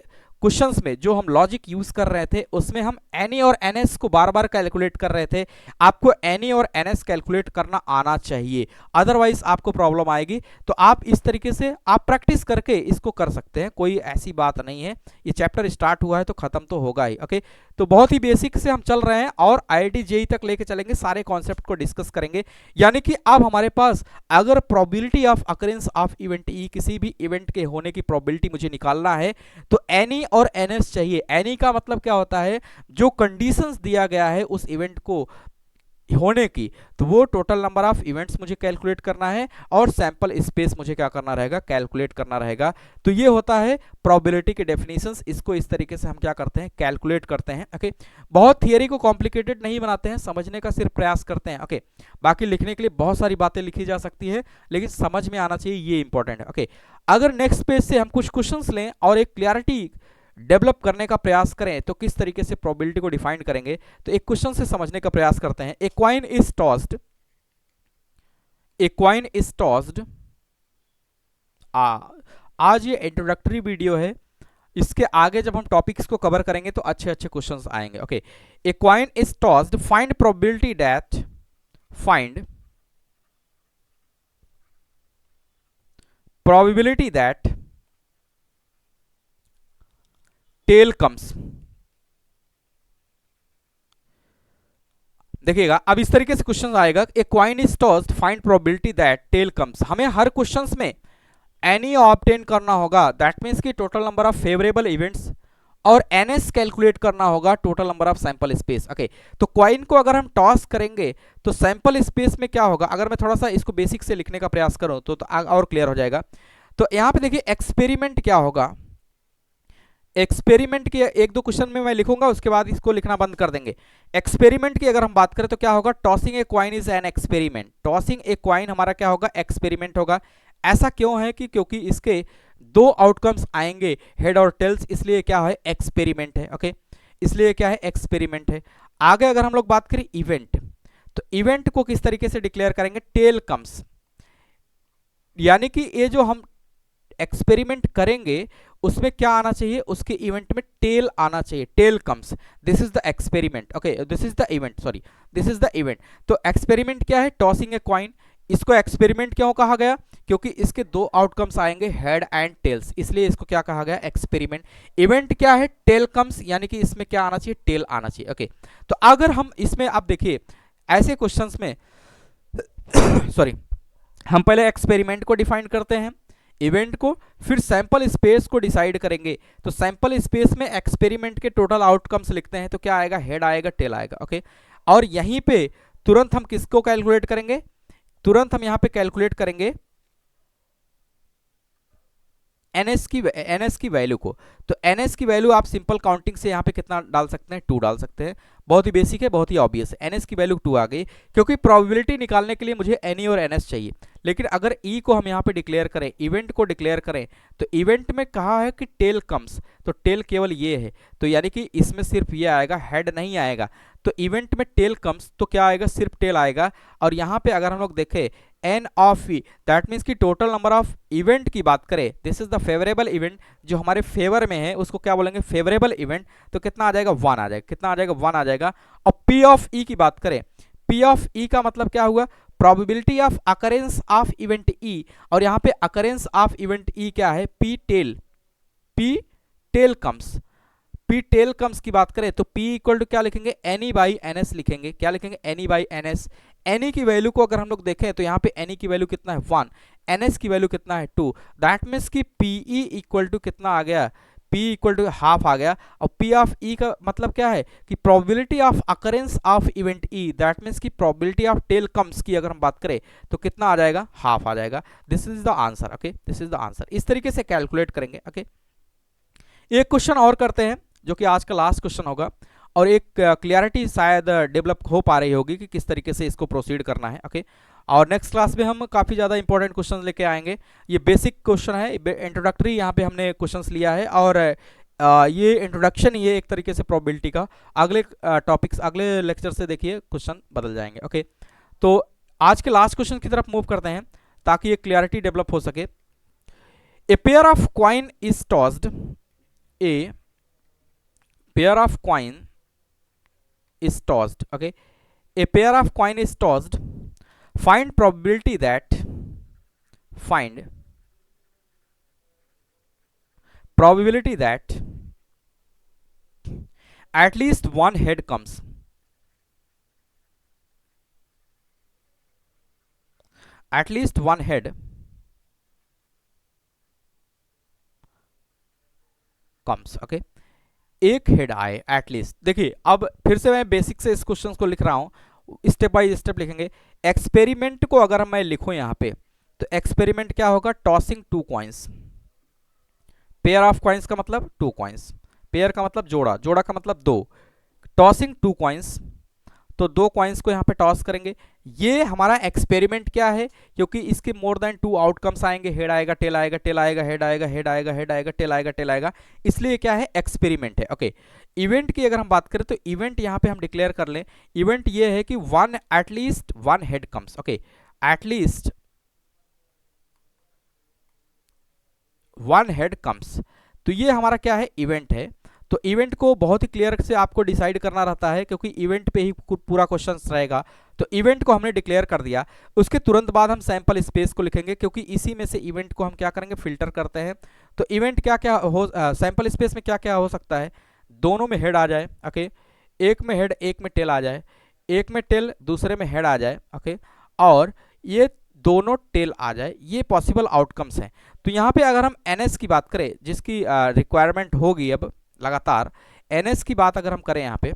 क्वेश्चंस में जो हम लॉजिक यूज कर रहे थे उसमें हम एनी और एनएस को बार बार कैलकुलेट कर रहे थे। आपको एनी और एनएस कैलकुलेट करना आना चाहिए, अदरवाइज आपको प्रॉब्लम आएगी। तो आप इस तरीके से आप प्रैक्टिस करके इसको कर सकते हैं, कोई ऐसी बात नहीं है। ये चैप्टर स्टार्ट हुआ है तो खत्म तो होगा ही, ओके। तो बहुत ही बेसिक से हम चल रहे हैं और आईआईटी जेईई तक लेके चलेंगे, सारे कॉन्सेप्ट को डिस्कस करेंगे। यानी कि अब हमारे पास अगर probability of occurrence of event ई, किसी भी इवेंट के होने की प्रोबेबिलिटी मुझे निकालना है तो एनी और एनएस चाहिए। एनी का मतलब क्या होता है, जो कंडीशंस दिया गया है उस इवेंट को होने की, तो वो टोटल नंबर ऑफ इवेंट्स मुझे कैलकुलेट करना है और सैंपल स्पेस मुझे क्या करना रहेगा, कैलकुलेट करना रहेगा। तो ये होता है प्रोबेबिलिटी के डेफिनेशंस, इसको इस तरीके से हम क्या करते हैं, कैलकुलेट करते हैं, ओके। बहुत थियरी को कॉम्प्लिकेटेड नहीं बनाते हैं, समझने का सिर्फ प्रयास करते हैं, ओके। बाकी लिखने के लिए बहुत सारी बातें लिखी जा सकती है लेकिन समझ में आना चाहिए, ये इंपॉर्टेंट है, ओके। अगर नेक्स्ट पेज से हम कुछ क्वेश्चंस लें और एक क्लियरिटी डेवलप करने का प्रयास करें तो किस तरीके से प्रोबेबिलिटी को डिफाइन करेंगे, तो एक क्वेश्चन से समझने का प्रयास करते हैं। A coin is tossed, a coin is tossed, आज ये इंट्रोडक्टरी वीडियो है, इसके आगे जब हम टॉपिक्स को कवर करेंगे तो अच्छे अच्छे क्वेश्चंस आएंगे, okay. A coin is tossed, find probability that, find probability that tail comes, देखिएगा अब इस तरीके से क्वेश्चन आएगा, a coin is tossed, find probability that tail comes. हमें हर क्वेश्चंस में एनी ऑब्टेन करना होगा, दैट मीन्स कि total number of favourable events, और एनएस कैलकुलेट करना होगा, total number of sample space. Okay, तो क्वाइन को अगर हम टॉस करेंगे तो सैंपल स्पेस में क्या होगा, अगर मैं थोड़ा सा इसको बेसिक से लिखने का प्रयास करूं तो और क्लियर हो जाएगा। तो यहां पे देखिए एक्सपेरिमेंट क्या होगा, एक्सपेरिमेंट के एक दो क्वेश्चन में मैं लिखूंगा, उसके बाद इसको लिखना बंद कर देंगे। एक्सपेरिमेंट की अगर हम बात करें तो क्या होगा, tossing a coin is an experiment. Tossing a coin हमारा क्या होगा, एक्सपेरिमेंट होगा। ऐसा क्यों है कि क्योंकि इसके दो आउटकम्स आएंगे, हेड और टेल्स, इसलिए क्या है, एक्सपेरिमेंट है। ओके, इसलिए क्या है, एक्सपेरिमेंट है। आगे अगर हम लोग बात करें इवेंट, तो इवेंट को किस तरीके से डिक्लेयर करेंगे, टेल कम्स, यानी कि ये जो हम एक्सपेरिमेंट करेंगे उसमें क्या आना चाहिए, उसके इवेंट में टेल आना चाहिए, tail comes, this is the experiment. Okay, this is the event, sorry this is the event. तो एक्सपेरिमेंट क्या है, टॉसिंग ए क्वाइन। इसको एक्सपेरिमेंट क्यों कहा गया, क्योंकि इसके दो आउटकम्स आएंगे, हेड एंड टेल्स, इसलिए इसको क्या कहा गया, एक्सपेरिमेंट। इवेंट क्या है, टेल कम्स, यानी कि इसमें क्या आना चाहिए, टेल आना चाहिए। ओके, तो अगर हम इसमें आप देखिए ऐसे क्वेश्चंस में सॉरी हम पहले एक्सपेरिमेंट को डिफाइन करते हैं, इवेंट को, फिर सैंपल स्पेस को डिसाइड करेंगे। तो सैंपल स्पेस में एक्सपेरिमेंट के टोटल आउटकम्स लिखते हैं, तो क्या आएगा, हेड आएगा, टेल आएगा। ओके, और यहीं पे तुरंत हम किसको कैलकुलेट करेंगे, तुरंत हम यहां पे कैलकुलेट करेंगे एनएस की वैल्यू को। तो एनएस की वैल्यू आप सिंपल काउंटिंग से यहाँ पे कितना डाल सकते हैं, 2 डाल सकते हैं। बहुत ही बेसिक है, बहुत ही ऑब्वियस है, एनएस की वैल्यू 2 आ गई, क्योंकि प्रोबेबिलिटी निकालने के लिए मुझे एनई और एनएस चाहिए। लेकिन अगर ई को हम यहाँ पे डिक्लेयर करें, इवेंट को डिक्लेयर करें, तो इवेंट में कहा है कि टेल कम्स, तो टेल केवल ये है, तो यानी कि इसमें सिर्फ ये आएगा, हेड नहीं आएगा। तो इवेंट में टेल कम्स, तो क्या आएगा, सिर्फ टेल आएगा। और यहाँ पे अगर हम लोग देखें N of E, that means की टोटल नंबर ऑफ इवेंट की बात करें, this is the favourable event, जो हमारे फेवर में है उसको क्या बोलेंगे, फेवरेबल इवेंट। तो कितना आ जाएगा, 1 आ जाएगा, कितना आ जाएगा, 1 आ जाएगा। और पी ऑफ ई की बात करें, पी ऑफ ई का मतलब क्या हुआ, probability of occurrence of event E, और यहाँ पे अकरेंस ऑफ इवेंट ई क्या है, P tail, P tail comes, P tail comes की बात करें तो पी इक्वल टू क्या लिखेंगे, एनी बाई एन एस लिखेंगे। क्या लिखेंगे, एनी बाई एन एस। एनी की वैल्यू को अगर हम लोग देखें तो यहाँ पे एनी की वैल्यू कितना है, 1, एन एस की वैल्यू कितना है, 2, दैट मीन्स की पीई इक्वल टू कितना आ गया, पी इक्वल टू हाफ आ गया। और पी ऑफ ई का मतलब क्या है कि probability of occurrence of event E, that means की प्रोबेबिलिटी ऑफ टेल कम्स की अगर हम बात करें तो कितना आ जाएगा, हाफ आ जाएगा। This is the answer. Okay, this is the answer. इस तरीके से कैलकुलेट करेंगे। ओके, एक क्वेश्चन और करते हैं जो कि आज का लास्ट क्वेश्चन होगा, और एक क्लियरिटी शायद डेवलप हो पा रही होगी कि किस तरीके से इसको प्रोसीड करना है। ओके, और नेक्स्ट क्लास में हम काफ़ी ज़्यादा इंपॉर्टेंट क्वेश्चन लेके आएंगे। ये बेसिक क्वेश्चन है, इंट्रोडक्टरी यहाँ पे हमने क्वेश्चंस लिया है, और ये इंट्रोडक्शन, ये एक तरीके से प्रोबेबिलिटी का। अगले टॉपिक्स, अगले लेक्चर से देखिए क्वेश्चन बदल जाएंगे। ओके, तो आज के लास्ट क्वेश्चन की तरफ मूव करते हैं ताकि ये क्लियरिटी डेवलप हो सके। A pair of coin is tossed, A pair of coin is tossed. Okay, a pair of coin is tossed, find probability that, find probability that at least one head comes, at least one head comes. Okay, एक head आए at least. देखिए अब फिर से मैं basic से इस question को लिख रहा हूं, स्टेप बाय स्टेप लिखेंगे। एक्सपेरिमेंट को अगर मैं लिखूं यहां पे, तो एक्सपेरिमेंट क्या होगा, tossing 2 coins. Pair of coins का मतलब 2 कॉइन्स, पेयर का मतलब जोड़ा, जोड़ा का मतलब 2, टॉसिंग 2 कॉइन्स, तो 2 कॉइन्स को यहाँ पे टॉस करेंगे। ये हमारा एक्सपेरिमेंट क्या है, क्योंकि इसके मोर देन 2 आउटकम्स आएंगे, हेड आएगा, टेल आएगा, टेल आएगा, हेड आएगा, हेड आएगा, हेड आएगा, टेल आएगा, टेल आएगा, इसलिए क्या है, एक्सपेरिमेंट है। ओके, इवेंट की अगर हम बात करें तो इवेंट यहाँ पे हम डिक्लेयर कर लें, इवेंट ये है कि at least one head comes. Okay, at least one head comes, तो ये हमारा क्या है, इवेंट है। तो इवेंट को बहुत ही क्लियर से आपको डिसाइड करना रहता है, क्योंकि इवेंट पे ही पूरा क्वेश्चन रहेगा। तो इवेंट को हमने डिक्लेयर कर दिया, उसके तुरंत बाद हम सैंपल स्पेस को लिखेंगे, क्योंकि इसी में से इवेंट को हम क्या करेंगे, फिल्टर करते हैं। तो इवेंट क्या क्या हो, सैंपल स्पेस में क्या क्या हो सकता है, दोनों में हेड आ जाए। ओके, एक में हेड एक में टेल आ जाए, एक में टेल दूसरे में हेड आ जाए, ओके, और ये दोनों टेल आ जाए, ये पॉसिबल आउटकम्स हैं। तो यहाँ पे अगर हम एनएस की बात करें, जिसकी रिक्वायरमेंट होगी अब लगातार, एनएस की बात अगर हम करें, यहाँ पे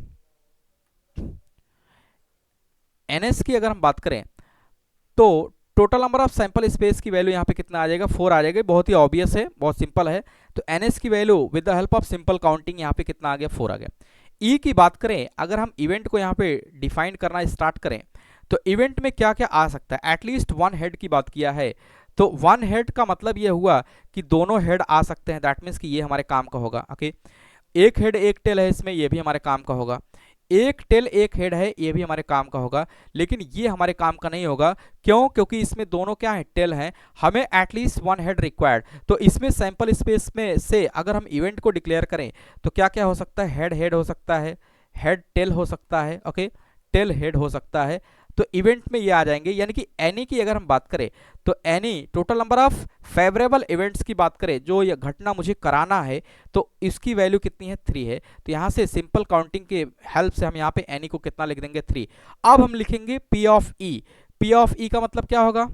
एनएस की अगर हम बात करें तो total number of sample space की वैल्यू यहाँ पे कितना आ जाएगा, 4 आ जाएगा। बहुत ही ऑब्वियस है, बहुत सिंपल है। तो एनएस की value with the help of simple counting यहाँ पे कितना आ गया, 4 आ गया। ई की बात करें, अगर हम इवेंट को यहाँ पे डिफाइन करना स्टार्ट करें तो इवेंट में क्या क्या आ सकता है, एटलीस्ट 1 हेड की बात किया है, तो 1 हेड का मतलब ये हुआ कि दोनों हेड आ सकते हैं, दैट मीन्स कि ये हमारे काम का होगा, ओके। एक हेड एक टेल है इसमें, ये भी हमारे काम का होगा। एक टेल एक हेड है, ये भी हमारे काम का होगा। लेकिन ये हमारे काम का नहीं होगा, क्यों? क्योंकि इसमें दोनों क्या है, टेल हैं, हमें एटलीस्ट 1 हेड रिक्वायर्ड। तो इसमें सैंपल स्पेस में से अगर हम इवेंट को डिक्लेयर करें तो क्या क्या हो सकता है, हेड हेड हो सकता है, हेड टेल हो सकता है, ओके, टेल हेड हो सकता है। तो इवेंट में ये आ जाएंगे, यानी कि एनी की अगर हम बात करें तो any total number of favourable events की बात करें, जो ये घटना मुझे कराना है, तो इसकी वैल्यू कितनी है, 3 है। तो यहाँ से सिंपल काउंटिंग के हेल्प से हम यहाँ पे एनी को कितना लिख देंगे, 3। अब हम लिखेंगे P of E. P of E का मतलब क्या होगा,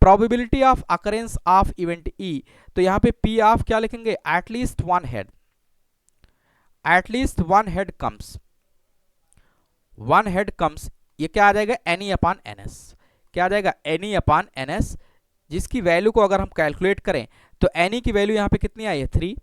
probability of occurrence of event E. तो यहाँ पे पी ऑफ क्या लिखेंगे, at least 1 head, at least 1 head comes, 1 head comes, ये क्या आ जाएगा, एनी अपान एनएस। क्या आ जाएगा, एनी अपान एनएस, जिसकी वैल्यू को अगर हम कैलकुलेट करें तो एनी की वैल्यू यहाँ पे कितनी आई है, 3,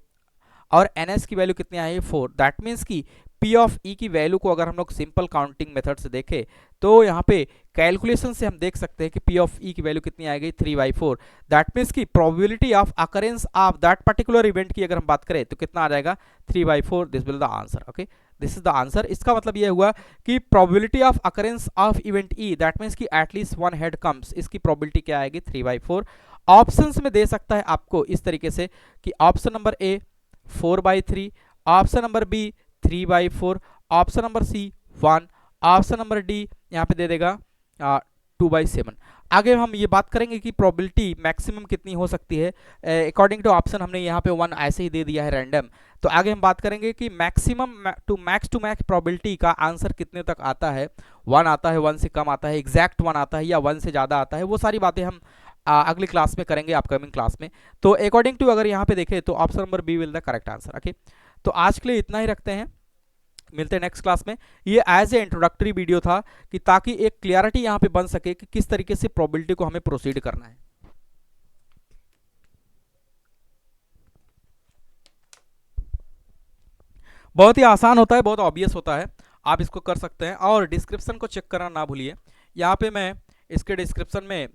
और एनएस की वैल्यू कितनी आई है, 4। दैट मीन्स कि पी ऑफ ई की वैल्यू को अगर हम लोग सिंपल काउंटिंग मेथड से देखें तो यहाँ पे कैलकुलेशन से हम देख सकते हैं कि पी ऑफ ई की वैल्यू कितनी आएगी, 3/4। दैट मीन्स की probability of occurrence of that particular event की अगर हम बात करें तो कितना आ जाएगा, 3/4। This will the answer, okay, this is the answer. इसका मतलब यह हुआ कि probability of occurrence of event E, that means की एटलीस्ट 1 हेड कम्स, इसकी प्रोबेबिलिटी क्या आएगी, 3/4। ऑप्शंस में दे सकता है आपको इस तरीके से कि option number A 4/3, option number B 3/4, option number C 1, option number D यहाँ पे दे देगा 2/7। आगे हम ये बात करेंगे कि प्रोबेबिलिटी मैक्सिमम कितनी हो सकती है। अकॉर्डिंग टू ऑप्शन हमने यहाँ पे 1 ऐसे ही दे दिया है रैंडम। तो आगे हम बात करेंगे कि मैक्सिमम टू मैक्स प्रोबेबिलिटी का आंसर कितने तक आता है, 1 आता है, 1 से कम आता है, एग्जैक्ट 1 आता है, या 1 से ज़्यादा आता है। वो सारी बातें हम अगली क्लास में करेंगे, अपकमिंग क्लास में। तो अकॉर्डिंग टू अगर यहाँ पे देखें तो option number B will the correct answer, okay. तो आज के लिए इतना ही रखते हैं, मिलते हैं नेक्स्ट क्लास में। ये एज ए इंट्रोडक्टरी वीडियो था कि ताकि एक क्लियरिटी यहाँ पे बन सके कि किस तरीके से प्रोबेबिलिटी को हमें प्रोसीड करना है। बहुत ही आसान होता है, बहुत ऑब्वियस होता है, आप इसको कर सकते हैं। और डिस्क्रिप्शन को चेक करना ना भूलिए, यहाँ पे मैं इसके डिस्क्रिप्शन में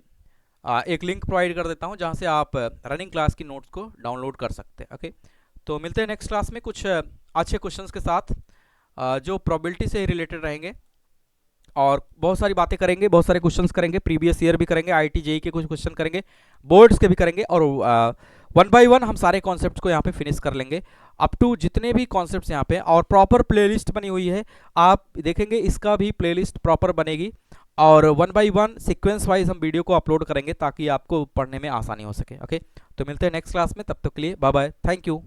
एक लिंक प्रोवाइड कर देता हूँ जहाँ से आप रनिंग क्लास की नोट्स को डाउनलोड कर सकते हैं, ओके। तो मिलते हैं नेक्स्ट क्लास में कुछ अच्छे क्वेश्चंस के साथ जो प्रोबेबिलिटी से रिलेटेड रहेंगे, और बहुत सारी बातें करेंगे, बहुत सारे क्वेश्चंस करेंगे, प्रीवियस ईयर भी करेंगे, आईटी जेई के कुछ क्वेश्चन करेंगे, बोर्ड्स के भी करेंगे, और 1 बाय 1 हम सारे कॉन्सेप्ट्स को यहाँ पे फिनिश कर लेंगे, अप टू जितने भी कॉन्सेप्ट्स यहाँ पे। और प्रॉपर प्लेलिस्ट बनी हुई है, आप देखेंगे इसका भी प्लेलिस्ट प्रॉपर बनेगी, और 1 बाय 1 सीक्वेंस वाइज हम वीडियो को अपलोड करेंगे ताकि आपको पढ़ने में आसानी हो सके, ओके। तो मिलते हैं नेक्स्ट क्लास में, तब तक के लिए बाय बाय, थैंक यू।